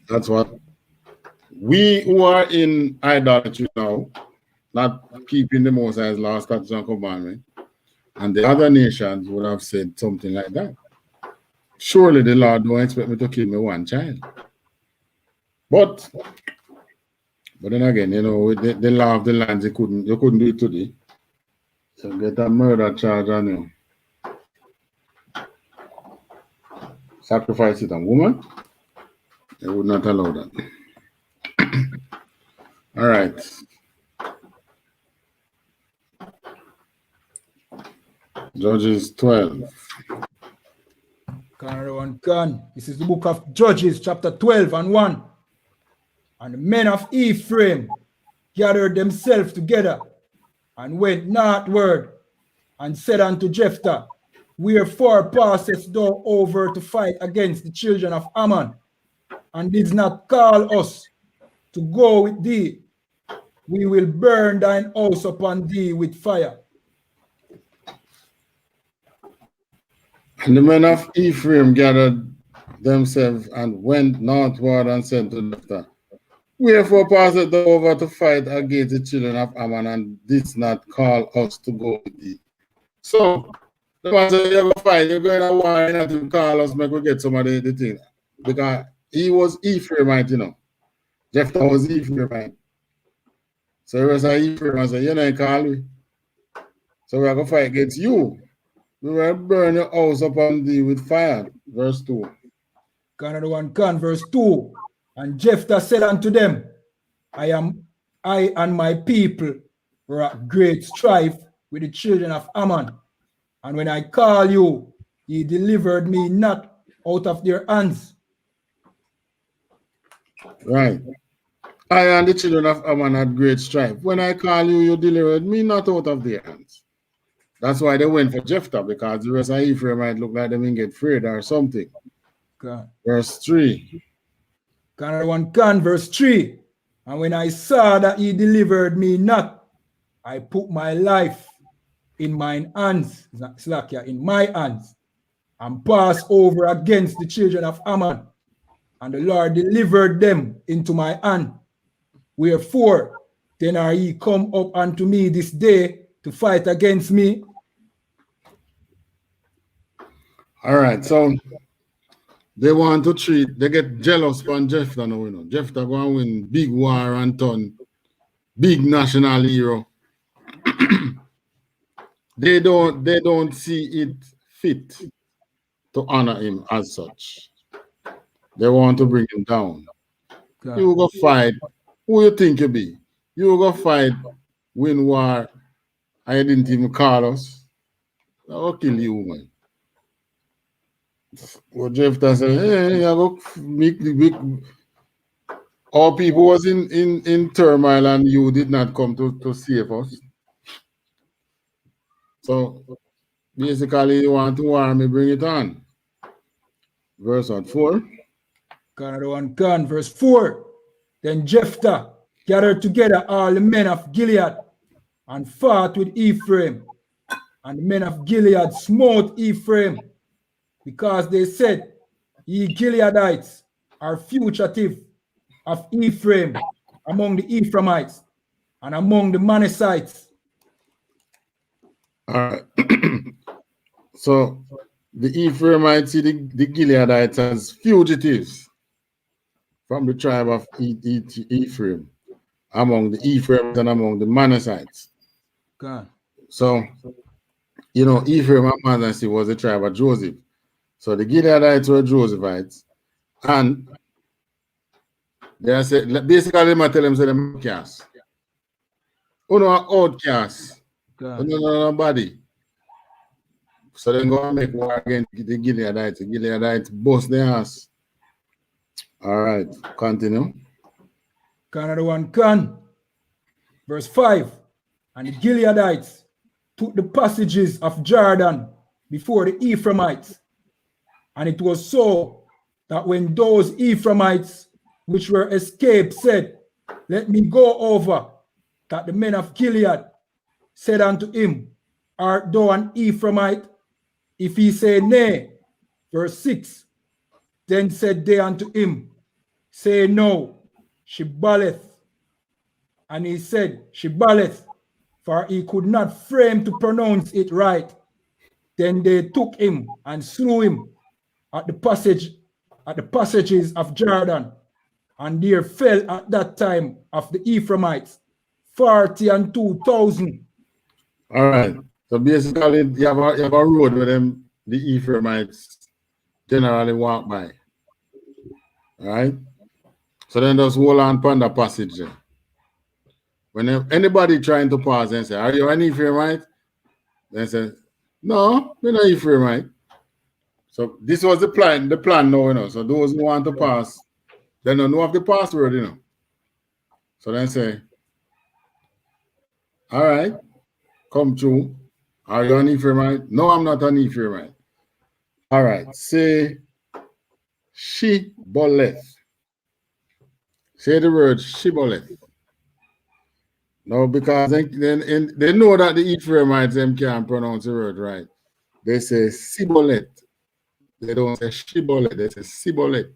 Speaker 1: That's what we who are in idolatry now, not keeping the Most High's law, statutes, and commandment, and the other nations would have said something like that. Surely the Lord don't expect me to kill my one child. But then again, with the law of the land, you couldn't do it today. So get a murder charge on you. Sacrifice it on woman, they would not allow that. All right. Judges 12.
Speaker 5: This is the book of Judges, chapter 12 and 1. And the men of Ephraim gathered themselves together and went northward and said unto Jephthah, wherefore passest thou over to fight against the children of Ammon, and didst not call us to go with thee? We will burn thine house upon thee with fire.
Speaker 1: And the men of Ephraim gathered themselves and went northward and said to Jephthah, wherefore passest thou over to fight against the children of Ammon, and didst not call us to go with thee? So, the man said, you go fight, you're going to war, you have to call us, make we get some of the thing. Because he was Ephraimite, Jephthah was Ephraimite. So he was an Ephraim and said, you don't call me. So we're going to fight against you. We will burn your house upon thee with fire. Verse 2.
Speaker 5: Verse 2. And Jephthah said unto them, I and my people were at great strife with the children of Ammon. And when I call you, ye delivered me not out of their hands.
Speaker 1: Right. I and the children of Ammon had great strife. When I call you, you delivered me not out of their hands. That's why they went for Jephthah, because the rest of Ephraim might look like they didn't get afraid or something.
Speaker 5: Okay.
Speaker 1: Verse 3.
Speaker 5: Another one can, verse 3. And when I saw that he delivered me not, I put my life in mine hands, Slakia, in my hands, and passed over against the children of Ammon. And the Lord delivered them into my hand. Wherefore, then are ye come up unto me this day to fight against me?
Speaker 1: All right, so they want to treat, they get jealous from Jephthah now, you know. Jephthah going to win big war and turn big national hero. They don't see it fit to honor him as such. They want to bring him down. Okay. You go fight. Who you think you be? You go fight, win war. I didn't even call us. I'll kill you, man. Well, Jephthah said, hey, I go make the big. All people was in turmoil and you did not come to save us. So basically, you want to war me, bring it on. Verse 4.
Speaker 5: Another one can, verse 4. Then Jephthah gathered together all the men of Gilead and fought with Ephraim. And the men of Gilead smote Ephraim, because they said, ye Gileadites are fugitive of Ephraim among the Ephraimites and among the Manassites.
Speaker 1: All right. So the Ephraimites see the Gileadites as fugitives from the tribe of Ephraim, among the Ephraimites and among the Manassites.
Speaker 5: God.
Speaker 1: So, you know, Ephraim and Manasseh was the tribe of Joseph. So the Gileadites were Josephites, and they said basically they tell them they're outcasts. Oh no, outcasts. Oh no, nobody. So they're going to make war against the Gileadites. The Gileadites bust their ass. All right, continue.
Speaker 5: Another one can. Verse 5. And the Gileadites took the passages of Jordan before the Ephraimites. And it was so that when those Ephraimites which were escaped said, let me go over, that the men of Gilead said unto him, art thou an Ephraimite? If he say nay, verse 6, then said they unto him, say no, Shibboleth. And he said, Shibboleth, for he could not frame to pronounce it right. Then they took him and slew him at the passages of Jordan, and there fell at that time of the Ephraimites 42,000.
Speaker 1: All right. So basically, you have a road where them the Ephraimites generally walk by. All right. So then just hold on upon the passage there. When anybody trying to pass and say, are you an Ephraimite? Then say, no, we're not Ephraimite. So this was the plan now, you know. So those who want to pass, they don't know of the password, you know. So then say, all right, come true. Are you an Ephraimite? No, I'm not an Ephraimite. All right, say Shibboleth. Say the word Shibboleth. No, because they know that the Ephraimites them can't pronounce the word right. They say Sibboleth. They don't say Shibboleth, they say Sibboleth.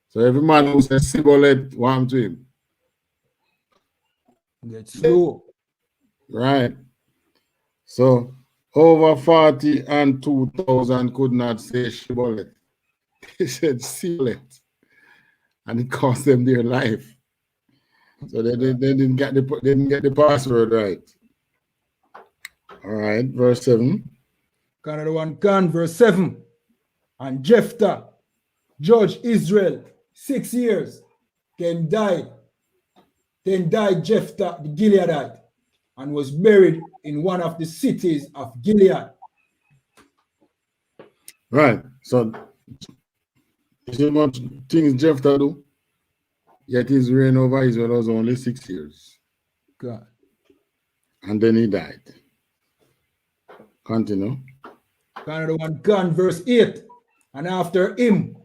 Speaker 1: So every man who says Sibboleth, warm to him.
Speaker 5: Get slow.
Speaker 1: Right. So over 42,000 could not say Shibboleth. He said Sibboleth. And it cost them their life. So they didn't get the password right. All right, verse 7.
Speaker 5: Another one can, verse 7. And Jephthah judged Israel 6 years, then died. Then died Jephthah the Gileadite, and was buried in one of the cities of Gilead.
Speaker 1: Right. So, you see much things Jephthah do? Yet his reign over Israel was only 6 years.
Speaker 5: God.
Speaker 1: And then he died. Continue.
Speaker 5: Another one, Gun, verse 8. And after him,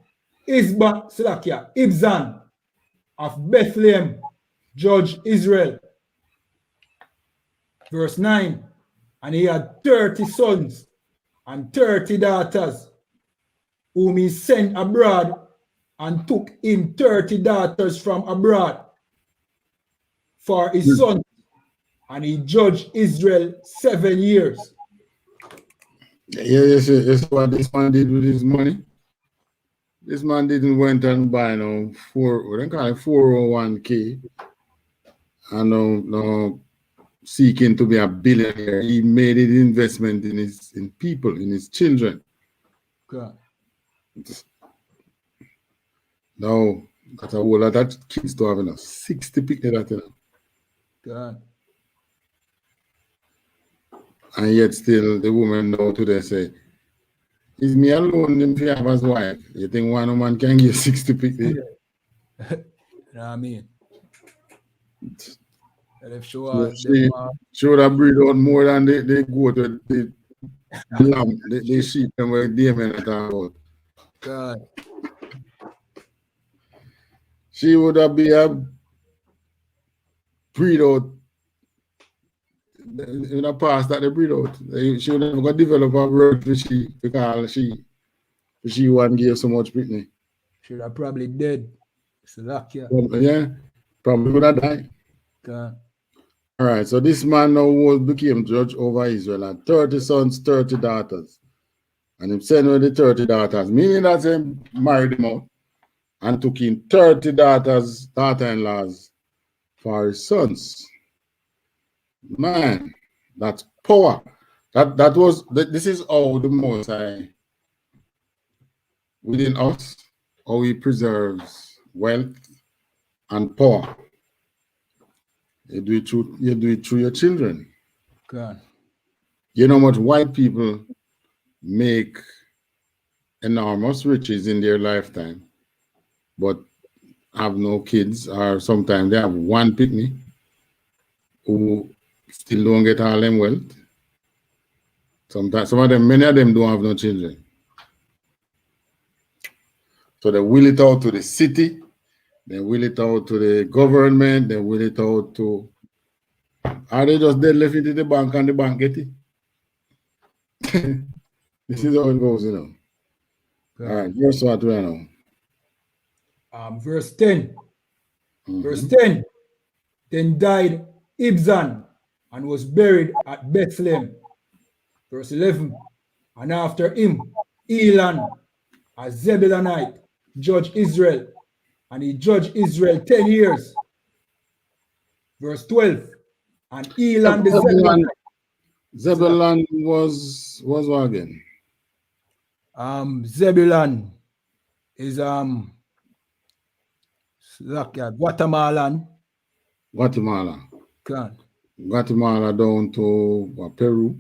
Speaker 5: Ibzan of Bethlehem, judged Israel. Verse 9. And he had 30 sons and 30 daughters, whom he sent abroad, and took him 30 daughters from abroad for his son. And he judged Israel 7 years.
Speaker 1: Yeah, you see what this man did with his money? This man didn't went and buy no 401k and no seeking to be a billionaire. He made it investment in people, in his children.
Speaker 5: God.
Speaker 1: Now that's a whole lot of kids to have enough. 60 people that
Speaker 5: God.
Speaker 1: And yet still the woman now today say, is me alone if you have as wife? You think one woman can give 60 people?
Speaker 5: You know what I mean?
Speaker 1: She would have breed out more than they go to the lamb, the sheep and where they men are talking about.
Speaker 5: God.
Speaker 1: She would have been a breed out in the past that they breed out. She would never develop a word for she because she wouldn't give so much Britney.
Speaker 5: She would have probably dead. Selassie.
Speaker 1: Yeah, probably would have died.
Speaker 5: God.
Speaker 1: All right, so this man now became judge over Israel and 30 sons, 30 daughters. And he sent away the 30 daughters, meaning that he married them out and took in 30 daughter-in-laws for his sons. Man, that's power. This is how the Most High within us, how he preserves wealth and power. You do it through your children.
Speaker 5: God.
Speaker 1: You know how much white people make enormous riches in their lifetime, but have no kids, or sometimes they have one picnic who still don't get all them wealth. Sometimes many of them don't have no children. So they will it out to the city, they will it out to the government, they will it out to, are they just dead left it in the bank and the bank get it? This is how it goes, you know. All right, verse what we are now.
Speaker 5: Verse 10. Verse 10. Then died Ibzan and was buried at Bethlehem. Verse 11. And after him, Elan, a Zebulonite, judged Israel, and he judged Israel 10 years. Verse 12. And Elan the Zebulonite.
Speaker 1: Zebulon was what again?
Speaker 5: Zebulon is Guatemalan.
Speaker 1: Guatemala.
Speaker 5: God.
Speaker 1: Guatemala down to Peru.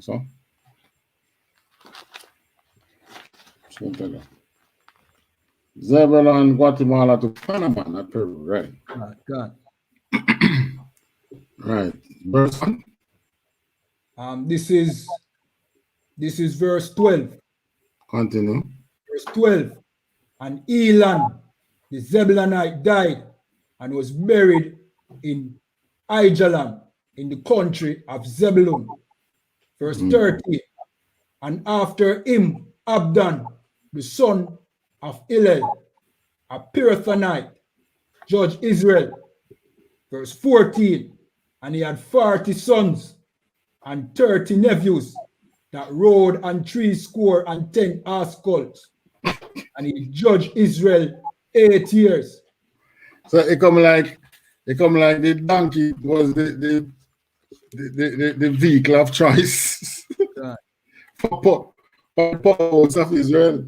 Speaker 1: So. Zebulon, Guatemala to Panama, not Peru, right?
Speaker 5: God.
Speaker 1: Right. Verse 1.
Speaker 5: This is verse 12.
Speaker 1: Continue.
Speaker 5: Verse 12. And Elan, the Zebulonite, died and was buried in Aijalan, in the country of Zebulun. Verse 13. And after him, Abdan, the son of Hillel, a Pirathonite, judged Israel. Verse 14. And he had 40 sons and 30 nephews that rode on 70 ass colts. And he judged Israel 8 years.
Speaker 1: So it come like the donkey was the vehicle of choice for powers of Israel.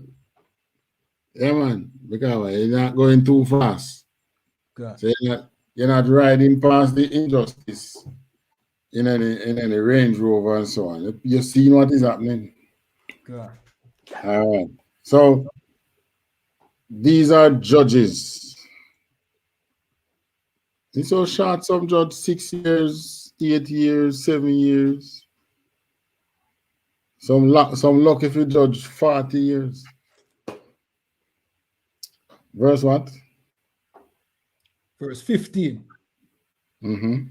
Speaker 1: Yeah, man, because you're not going too fast.
Speaker 5: God.
Speaker 1: So You're not riding past the injustice in any Range Rover and so on. You're seeing what is happening.
Speaker 5: God.
Speaker 1: All right. So these are judges. It's so short, some judge 6 years, 8 years, 7 years. Some luck if you judge 40 years. Verse what?
Speaker 5: Verse 15.
Speaker 1: Mm-hmm.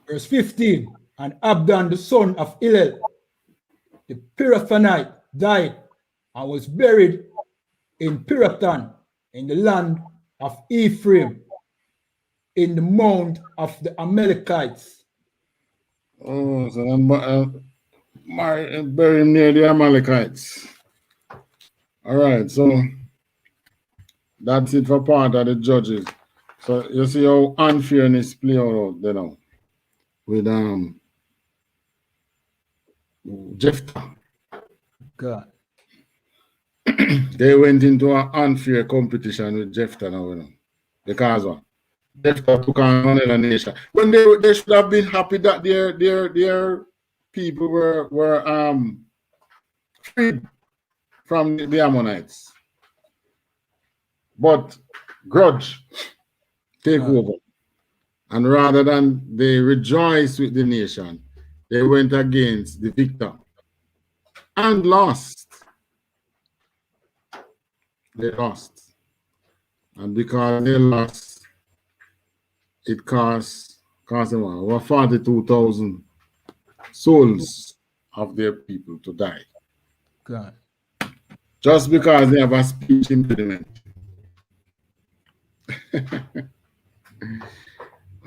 Speaker 5: Verse 15. And Abdan, the son of Hillel, the Pirathonite, died and was buried in Pirathon in the land of Ephraim, in the mount of the Amalekites.
Speaker 1: Oh, so I'm buried near the Amalekites. All right, so that's it for part of the judges. So you see how unfairness play out there now with Jephthah.
Speaker 5: God.
Speaker 1: They went into an unfair competition with Jephthah now, because what? Jephthah took on another nation. When they should have been happy that their people were freed from the Ammonites. But grudge take over. And rather than they rejoice with the nation, they went against the victor and lost. They lost. And because they lost, it cost them over 42,000 souls of their people to die.
Speaker 5: God.
Speaker 1: Just because they have a speech impediment.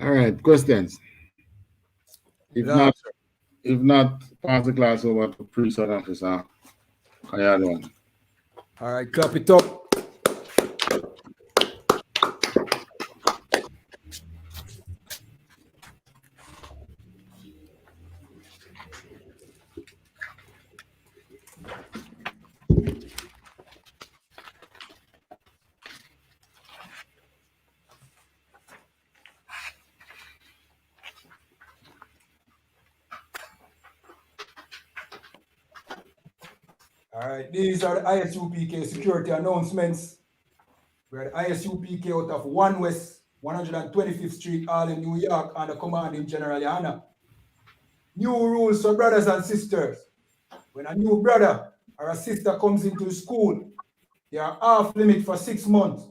Speaker 1: All right, questions? If not, pass the class over to Priest and Officer Kayadwan.
Speaker 5: All right, clap it up. All right, these are the I.S.U.P.K security announcements. We're the I.S.U.P.K out of 1 West, 125th Street, Harlem, New York, under commanding General YAHANNA. New rules for brothers and sisters. When a new brother or a sister comes into the school, they are off limit for 6 months.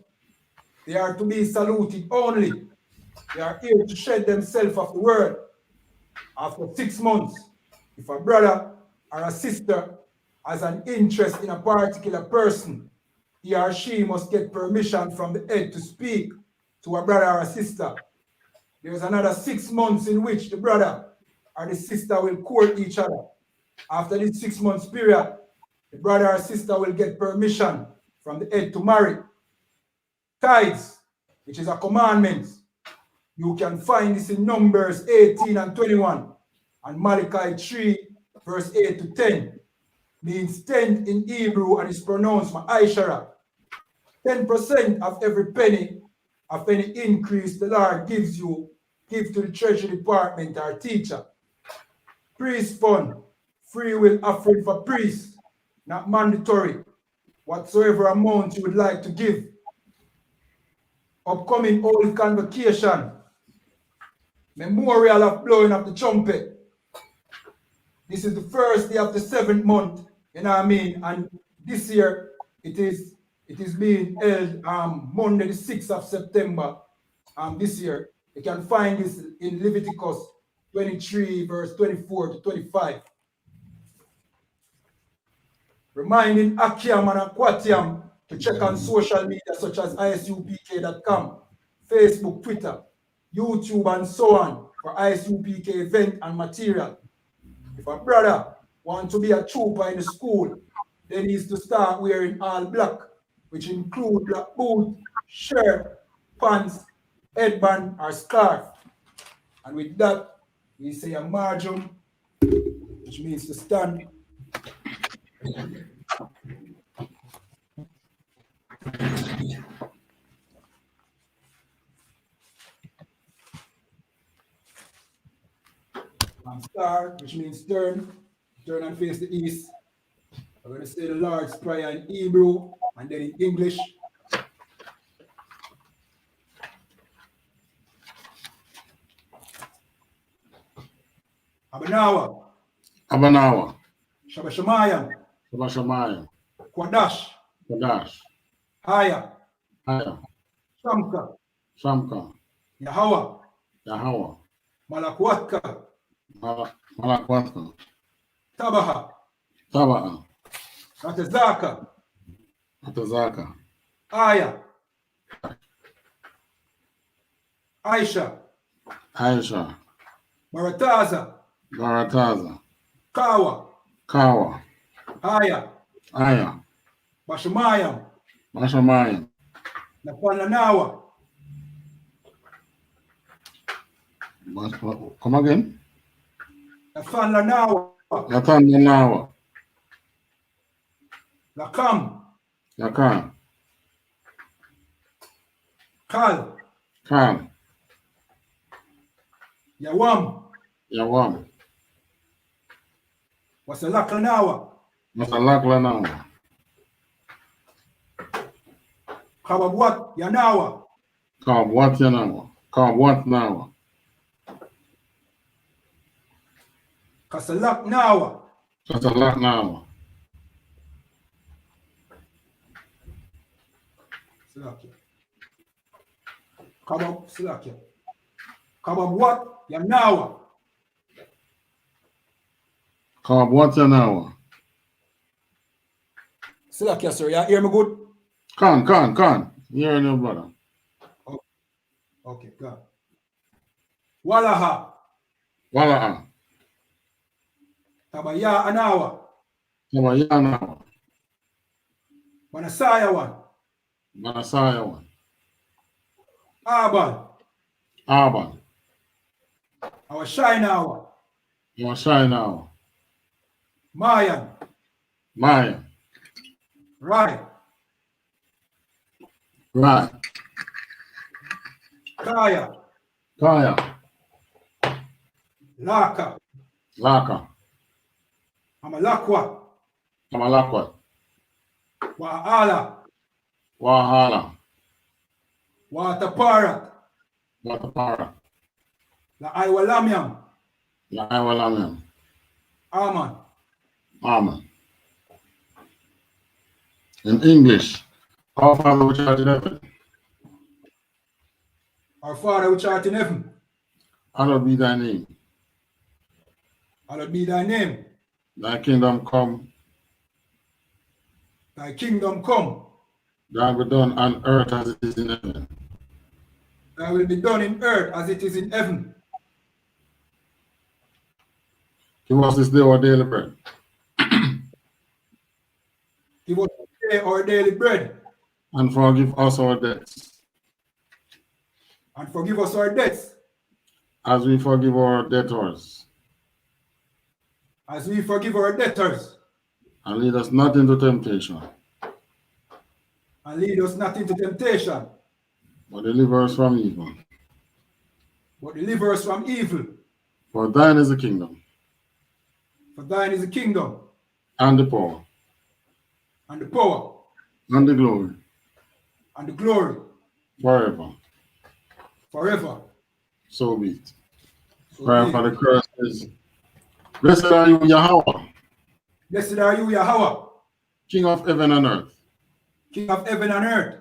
Speaker 5: They are to be saluted only. They are here to shed themselves of the word. After 6 months, if a brother or a sister has an interest in a particular person, he or she must get permission from the head to speak to a brother or a sister. There's another 6 months in which the brother or the sister will court each other. After this 6 months period, the brother or sister will get permission from the head to marry. Tithes, which is a commandment, you can find this in Numbers 18 and 21, and Malachi 3, verse 8 to 10, means 10 in Hebrew and is pronounced ma'ashara. 10% of every penny of any increase the Lord gives you, give to the treasury department or teacher. Priest fund, free will offering for priests, not mandatory. Whatsoever amount you would like to give. Upcoming Holy Convocation, memorial of blowing of the trumpet. This is the first day of the 7th month, you know what I mean? And this year it is being held Monday the 6th of September this year. You can find this in Leviticus 23 verse 24 to 25. Reminding Akiam and Aquatiam to check on social media such as ISUPK.com, Facebook, Twitter, YouTube, and so on for I.S.U.P.K event and material. If a brother wants to be a trooper in the school, then he needs to start wearing all black, which include black boot, shirt, pants, headband, or scarf. And with that, we say a margin, which means to stand. star, which means turn and face the east. We're going to say the Lord's Prayer in Hebrew and then in English. Abanawa.
Speaker 1: Abanawa.
Speaker 5: Shabashamayam.
Speaker 1: Shabashamayam.
Speaker 5: Kwadash.
Speaker 1: Kadash.
Speaker 5: Haya.
Speaker 1: Haya.
Speaker 5: Shamka.
Speaker 1: Shamka.
Speaker 5: Yahawa.
Speaker 1: Yahawa.
Speaker 5: Malakwatka.
Speaker 1: Malakwatka.
Speaker 5: Tabaha.
Speaker 1: Tabaha.
Speaker 5: Atazaka.
Speaker 1: Atazaka.
Speaker 5: Aya. Aisha.
Speaker 1: Aisha.
Speaker 5: Barataza.
Speaker 1: Barataza.
Speaker 5: Kawa.
Speaker 1: Kawa.
Speaker 5: Haya.
Speaker 1: Aya.
Speaker 5: Bashamayam.
Speaker 1: Bashamayam.
Speaker 5: Napananawa.
Speaker 1: Come again?
Speaker 5: Nafanlanawa.
Speaker 1: Natananawa.
Speaker 5: Lakam.
Speaker 1: Lakam.
Speaker 5: Kal.
Speaker 1: Kal.
Speaker 5: Yawam.
Speaker 1: Yawam.
Speaker 5: Wasalaklanawa.
Speaker 1: Masalaklanawa.
Speaker 5: Kababwat Yanawa.
Speaker 1: Kabwat Yanawa. Kabwat Nawa.
Speaker 5: Kasalak Nawa.
Speaker 1: Kasalak Nawa.
Speaker 5: Salakia. Salakia. Kababwat Yanawa.
Speaker 1: Kabwat Yanawa.
Speaker 5: Salakia, sir. You hear me good?
Speaker 1: Can. Hearing you, brother.
Speaker 5: Okay, good. Walaha.
Speaker 1: Walaha.
Speaker 5: Tabaya Anawa.
Speaker 1: Tabaya Nawa.
Speaker 5: Manasayawan.
Speaker 1: Manasayawan.
Speaker 5: Aban.
Speaker 1: Aban.
Speaker 5: Awashainawa.
Speaker 1: Awashainawa.
Speaker 5: Mayan.
Speaker 1: Mayan.
Speaker 5: Rai.
Speaker 1: Rai.
Speaker 5: Kaya.
Speaker 1: Kaya.
Speaker 5: Laka.
Speaker 1: Laka.
Speaker 5: Amalakwa.
Speaker 1: Amalakwa.
Speaker 5: Waala.
Speaker 1: Wahala.
Speaker 5: Wataparat.
Speaker 1: Watapara.
Speaker 5: La Iwalamiam.
Speaker 1: La Iwalamiam.
Speaker 5: Aman.
Speaker 1: Amen. In English, our Father which art in heaven.
Speaker 5: Our Father which art in heaven.
Speaker 1: Hallowed be thy name.
Speaker 5: Hallowed be thy name.
Speaker 1: Thy kingdom come.
Speaker 5: Thy kingdom come.
Speaker 1: Thy will be done on earth as it is in heaven.
Speaker 5: Thy will be done in earth as it is in heaven.
Speaker 1: Give us this day our daily bread.
Speaker 5: Give us today our daily bread.
Speaker 1: And forgive us our debts.
Speaker 5: And forgive us our debts.
Speaker 1: As we forgive our debtors.
Speaker 5: As we forgive our debtors.
Speaker 1: And lead us not into temptation.
Speaker 5: And lead us not into temptation.
Speaker 1: But deliver us from evil.
Speaker 5: But deliver us from evil.
Speaker 1: For thine is the kingdom.
Speaker 5: For thine is the kingdom.
Speaker 1: And the power.
Speaker 5: And the power.
Speaker 1: And the glory.
Speaker 5: And the glory.
Speaker 1: Forever.
Speaker 5: Forever.
Speaker 1: So be it.
Speaker 5: So
Speaker 1: Prayer for the curse is, blessed are you, Yahweh.
Speaker 5: Blessed are you, Yahweh.
Speaker 1: King of heaven and earth.
Speaker 5: King of heaven and earth.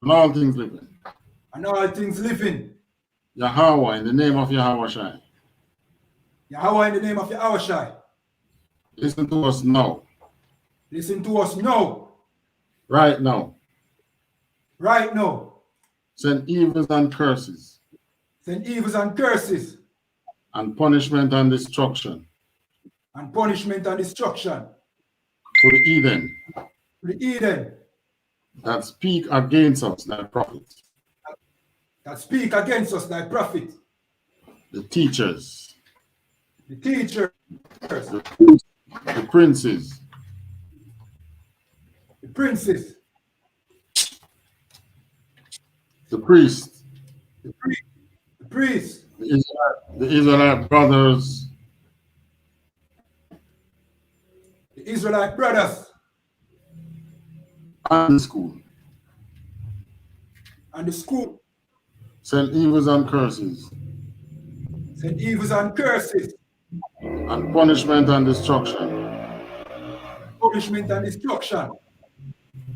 Speaker 1: And all things living.
Speaker 5: And all things living.
Speaker 1: Yahweh, in the name of Yahweh Shai.
Speaker 5: Yahweh, in the name of Yahweh Shai.
Speaker 1: Listen to us now.
Speaker 5: Listen to us now.
Speaker 1: Right now.
Speaker 5: Right now.
Speaker 1: Send evils and curses.
Speaker 5: Send evils and curses.
Speaker 1: And punishment and destruction.
Speaker 5: And punishment and destruction.
Speaker 1: To the heathen.
Speaker 5: To the heathen.
Speaker 1: That speak against us, thy prophet.
Speaker 5: That speak against us, thy prophet.
Speaker 1: The teachers.
Speaker 5: The teachers.
Speaker 1: The princes.
Speaker 5: The princes.
Speaker 1: The priests.
Speaker 5: The priests.
Speaker 1: The Israelite brothers
Speaker 5: Israelite brothers
Speaker 1: and the school
Speaker 5: and the school
Speaker 1: send evils and curses
Speaker 5: send evils and curses,
Speaker 1: and punishment and destruction
Speaker 5: punishment and destruction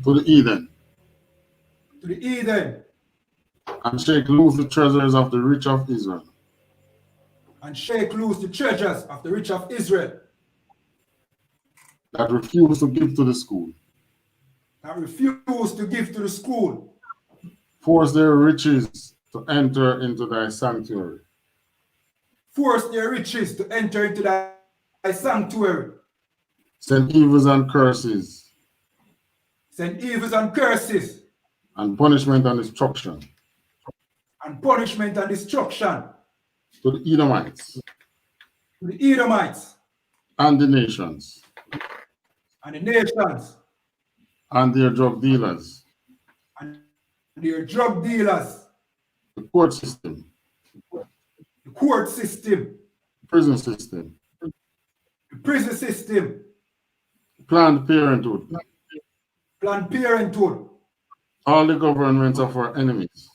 Speaker 1: to the heathen,
Speaker 5: to the heathen,
Speaker 1: and shake loose the treasures of the rich of Israel,
Speaker 5: and shake loose the treasures of the rich of Israel
Speaker 1: that refuse to give to the school,
Speaker 5: that refuse to give to the school,
Speaker 1: force their riches to enter into thy sanctuary,
Speaker 5: force their riches to enter into thy sanctuary,
Speaker 1: send evils and curses
Speaker 5: send evils and curses,
Speaker 1: and punishment and destruction
Speaker 5: and punishment and destruction
Speaker 1: to the Edomites
Speaker 5: to the Edomites
Speaker 1: and the nations
Speaker 5: and the nations
Speaker 1: and their drug dealers,
Speaker 5: and their drug dealers,
Speaker 1: the court system,
Speaker 5: the court system,
Speaker 1: prison system,
Speaker 5: the prison system,
Speaker 1: Planned Parenthood,
Speaker 5: Planned Parenthood,
Speaker 1: all the governments of our enemies,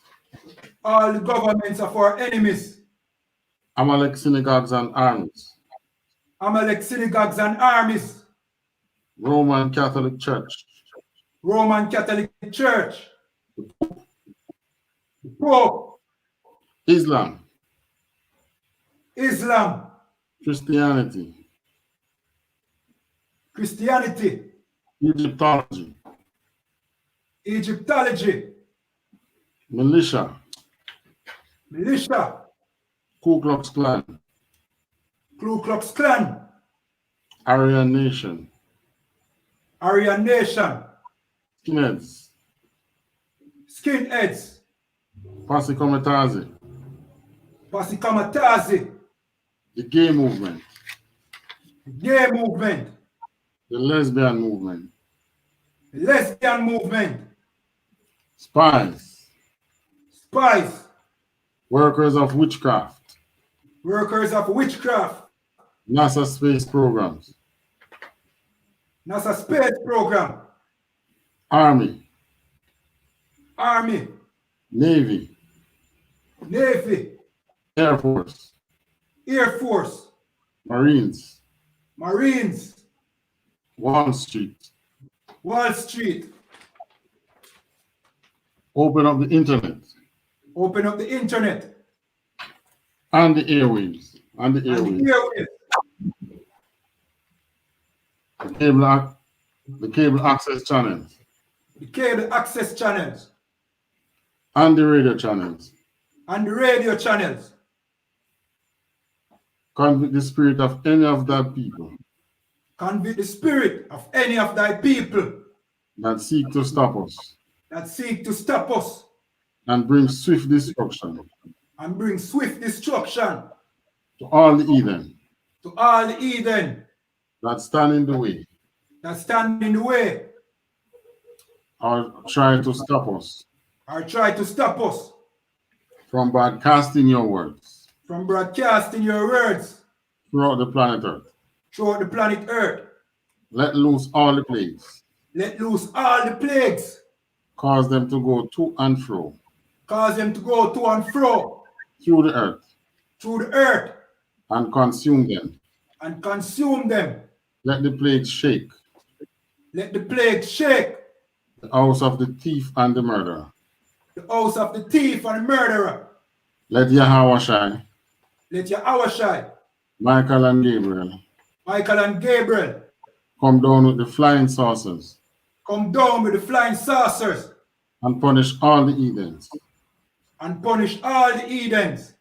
Speaker 5: all the governments of our enemies,
Speaker 1: Amalek synagogues and armies,
Speaker 5: Amalek synagogues and armies,
Speaker 1: Roman Catholic Church,
Speaker 5: Roman Catholic Church, the Pope,
Speaker 1: Islam,
Speaker 5: Islam,
Speaker 1: Christianity,
Speaker 5: Christianity,
Speaker 1: Egyptology,
Speaker 5: Egyptology,
Speaker 1: militia,
Speaker 5: militia,
Speaker 1: Ku Klux Klan,
Speaker 5: Ku Klux Klan,
Speaker 1: Aryan Nation,
Speaker 5: Aryan Nation,
Speaker 1: skinheads,
Speaker 5: skinheads,
Speaker 1: Posse Comitazi,
Speaker 5: Posse Comitazi,
Speaker 1: the gay movement,
Speaker 5: the gay movement,
Speaker 1: the lesbian movement,
Speaker 5: the lesbian movement,
Speaker 1: spies,
Speaker 5: spies,
Speaker 1: workers of witchcraft,
Speaker 5: workers of witchcraft,
Speaker 1: NASA space programs,
Speaker 5: NASA space program,
Speaker 1: Army,
Speaker 5: Army,
Speaker 1: Navy,
Speaker 5: Navy,
Speaker 1: Air Force,
Speaker 5: Air Force,
Speaker 1: Marines,
Speaker 5: Marines,
Speaker 1: Wall Street,
Speaker 5: Wall Street,
Speaker 1: open up the internet
Speaker 5: open up the internet,
Speaker 1: and the airwaves,
Speaker 5: and the airwaves,
Speaker 1: the cable access channels,
Speaker 5: the cable access channels,
Speaker 1: and the radio channels.
Speaker 5: and the radio channels.
Speaker 1: Convict the spirit of any of thy people
Speaker 5: Convict the spirit of any of thy people
Speaker 1: that seek to stop us
Speaker 5: that seek to stop us
Speaker 1: and bring swift destruction
Speaker 5: and bring swift destruction
Speaker 1: to all the heathen
Speaker 5: to all the heathen
Speaker 1: that stand in the way
Speaker 5: that stand in the way
Speaker 1: or try to stop us
Speaker 5: or try to stop us
Speaker 1: from broadcasting your words
Speaker 5: from broadcasting your words
Speaker 1: throughout the planet Earth.
Speaker 5: throughout the planet Earth.
Speaker 1: Let loose all the plagues,
Speaker 5: Let loose all the plagues,
Speaker 1: cause them to go to and fro
Speaker 5: cause them to go to and fro
Speaker 1: through the earth
Speaker 5: and
Speaker 1: consume them.
Speaker 5: them.
Speaker 1: Let the plagues shake
Speaker 5: Let the plagues shake
Speaker 1: the house of the thief and the murderer.
Speaker 5: the house of the thief and the murderer.
Speaker 1: Let Yahweh,
Speaker 5: Let YAHANNA,
Speaker 1: Michael and Gabriel
Speaker 5: Michael and Gabriel
Speaker 1: come down with the flying saucers
Speaker 5: come down with the flying saucers
Speaker 1: and punish all the heathens
Speaker 5: and punish all the heathens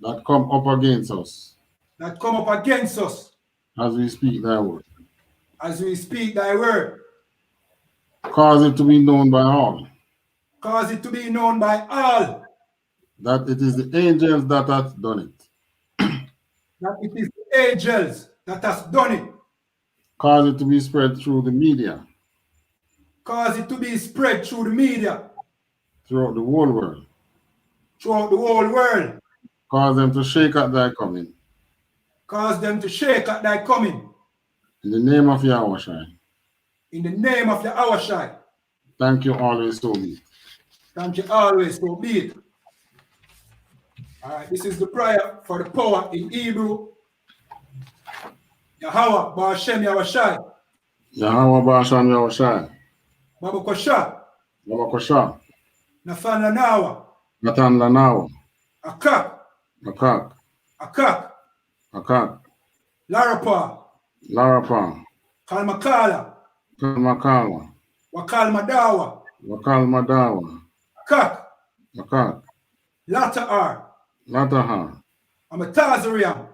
Speaker 1: that come up against us
Speaker 5: that come up against us
Speaker 1: as we speak thy word.
Speaker 5: as we speak thy word.
Speaker 1: Cause it to be known by all
Speaker 5: Cause it to be known by all
Speaker 1: that it is the angels that hath done it.
Speaker 5: that it is the angels that has done it.
Speaker 1: Cause it to be spread through the media,
Speaker 5: Cause it to be spread through the media,
Speaker 1: throughout the whole world.
Speaker 5: throughout the whole world.
Speaker 1: Cause them to shake at thy coming,
Speaker 5: Cause them to shake at thy coming,
Speaker 1: In the name of Yahweh.
Speaker 5: In the name of Yahweh.
Speaker 1: Thank you always, so be it.
Speaker 5: Thank you always, so be it. All right, this is the prayer for the power in Hebrew. Yahweh Ba'ashem Yahweh.
Speaker 1: Yahweh Ba'ashem Yahweh.
Speaker 5: Baba Kosha.
Speaker 1: Baba Kosha.
Speaker 5: Nathan Lanawa.
Speaker 1: Nathan Lanawa.
Speaker 5: Akak.
Speaker 1: Akak.
Speaker 5: Akak.
Speaker 1: Akak.
Speaker 5: Larapa.
Speaker 1: Larapa.
Speaker 5: Kalmakala.
Speaker 1: Kalmakala.
Speaker 5: Wakal Madawa.
Speaker 1: Wakal Madawa.
Speaker 5: Akak.
Speaker 1: Akak.
Speaker 5: Lata'ar.
Speaker 1: Latahar.
Speaker 5: Amatazariam.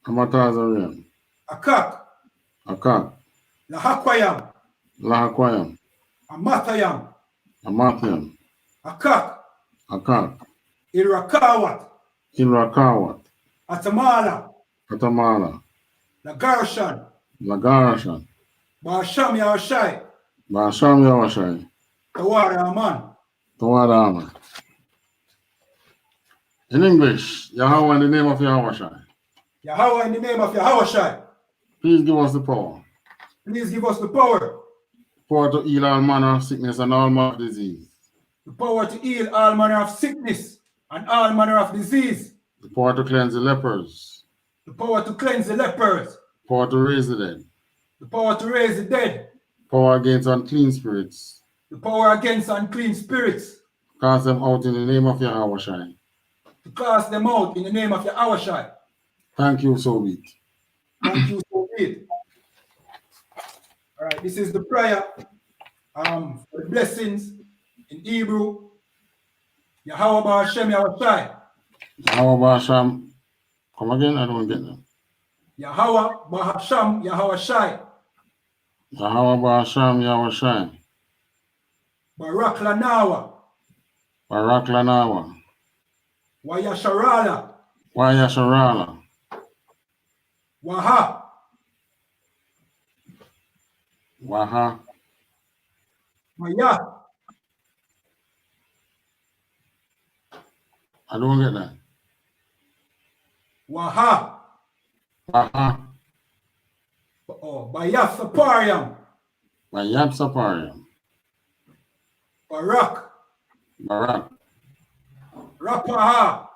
Speaker 1: Amatazariam.
Speaker 5: Akak.
Speaker 1: Akak.
Speaker 5: Lahakwayam.
Speaker 1: Lahakwayam.
Speaker 5: Amatayam.
Speaker 1: Amatayam.
Speaker 5: Akak.
Speaker 1: Akak.
Speaker 5: Irakawat.
Speaker 1: Irakawat.
Speaker 5: Atamala.
Speaker 1: Atamala.
Speaker 5: Lagarashan.
Speaker 1: Lagarashan.
Speaker 5: Ba'asham Yahweh.
Speaker 1: Ba'asham Yahweh.
Speaker 5: Tawara Aman.
Speaker 1: Tawara Aman. In English, Yahweh in the name of Yahweh.
Speaker 5: Yahweh in the name of Yahweh.
Speaker 1: Please give us the power.
Speaker 5: Please give us the power.
Speaker 1: Power to heal all manner of sickness and all manner of disease.
Speaker 5: The power to heal all manner of sickness and all manner of disease.
Speaker 1: The power to cleanse the lepers.
Speaker 5: The power to cleanse the lepers.
Speaker 1: Power to raise the dead.
Speaker 5: The power to raise the dead.
Speaker 1: Power against unclean spirits.
Speaker 5: The power against unclean spirits.
Speaker 1: Cast them out in the name of Yahweh.
Speaker 5: To cast them out in the name of Yahweh.
Speaker 1: Thank you, so be it.
Speaker 5: Thank you, so be it. All right, this is the prayer for the blessings in Hebrew. Yahweh Ba'ashem Yahweh.
Speaker 1: Yahweh Ba'ashem. Come again, I don't get them.
Speaker 5: Yahweh Ba'ashem Yahweh.
Speaker 1: Yahweh Ba'ashem Yahweh.
Speaker 5: Barak Lanawa.
Speaker 1: Barak Lanawa.
Speaker 5: Wayasharala.
Speaker 1: Wayasharala.
Speaker 5: Waha.
Speaker 1: Waha.
Speaker 5: Maya.
Speaker 1: I don't get that.
Speaker 5: Waha.
Speaker 1: Waha.
Speaker 5: Oh, Bayasapariam.
Speaker 1: Bayapsapariam.
Speaker 5: Barak.
Speaker 1: Barak.
Speaker 5: Rapaha.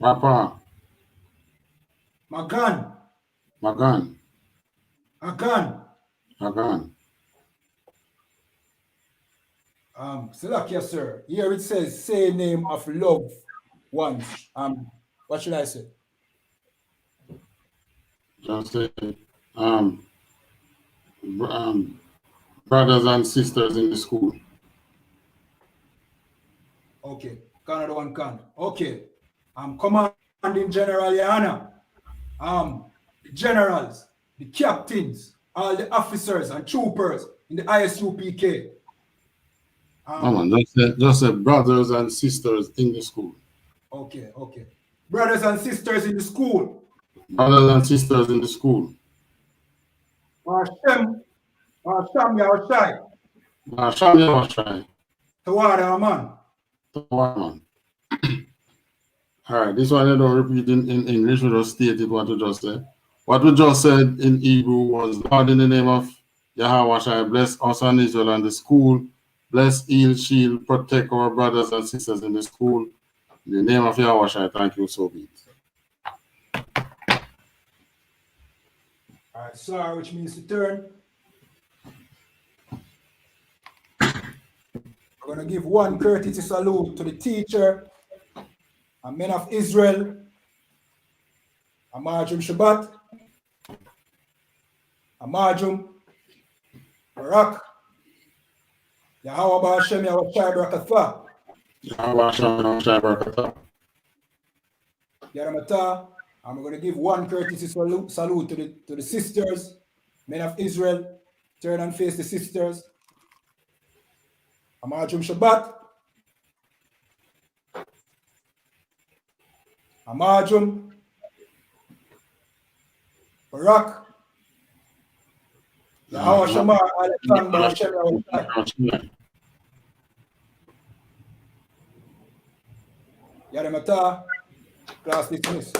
Speaker 1: Rapa.
Speaker 5: Magan.
Speaker 1: Magan.
Speaker 5: Agan.
Speaker 1: Agan.
Speaker 5: Selassie, sir. Here it says, say name of love once. What should I say?
Speaker 1: Just say, brothers and sisters in the school.
Speaker 5: Okay. Canada one can. Okay. Commanding General YAHANNA. The generals, the captains, all the officers and troopers in the I.S.U.P.K.
Speaker 1: Just say brothers and sisters in the school.
Speaker 5: Okay, okay. Brothers and sisters in the school.
Speaker 1: Brothers and sisters in the school.
Speaker 5: Ba'ashem Yahweh.
Speaker 1: Ba'ashem Yahweh.
Speaker 5: Tawara Aman.
Speaker 1: Tawara. All right, this one I don't repeat in English, we just stated what we just said. What we just said in Hebrew was, Lord, in the name of Yahweh, bless us and Israel and the school. Bless, heal, shield, protect our brothers and sisters in the school. In the name of Yahweh, thank you, so be it.
Speaker 5: All right, sir, which means to turn. We're going to give one courtesy salute to the teacher and men of Israel, Amajum Shabbat, Amajum, Barak, Yahweh Ba'ashem Yahweh Barakatha,
Speaker 1: Yahweh Ba'ashem Yahweh Barakatha,
Speaker 5: Yaramata, and we're going to give one courtesy salute to the sisters, men of Israel. Turn and face the sisters. Amajum Shabbat, Amajum, Barak, Yahweh Shamar, Alexander, Hashem, Yaramata, class dismissed.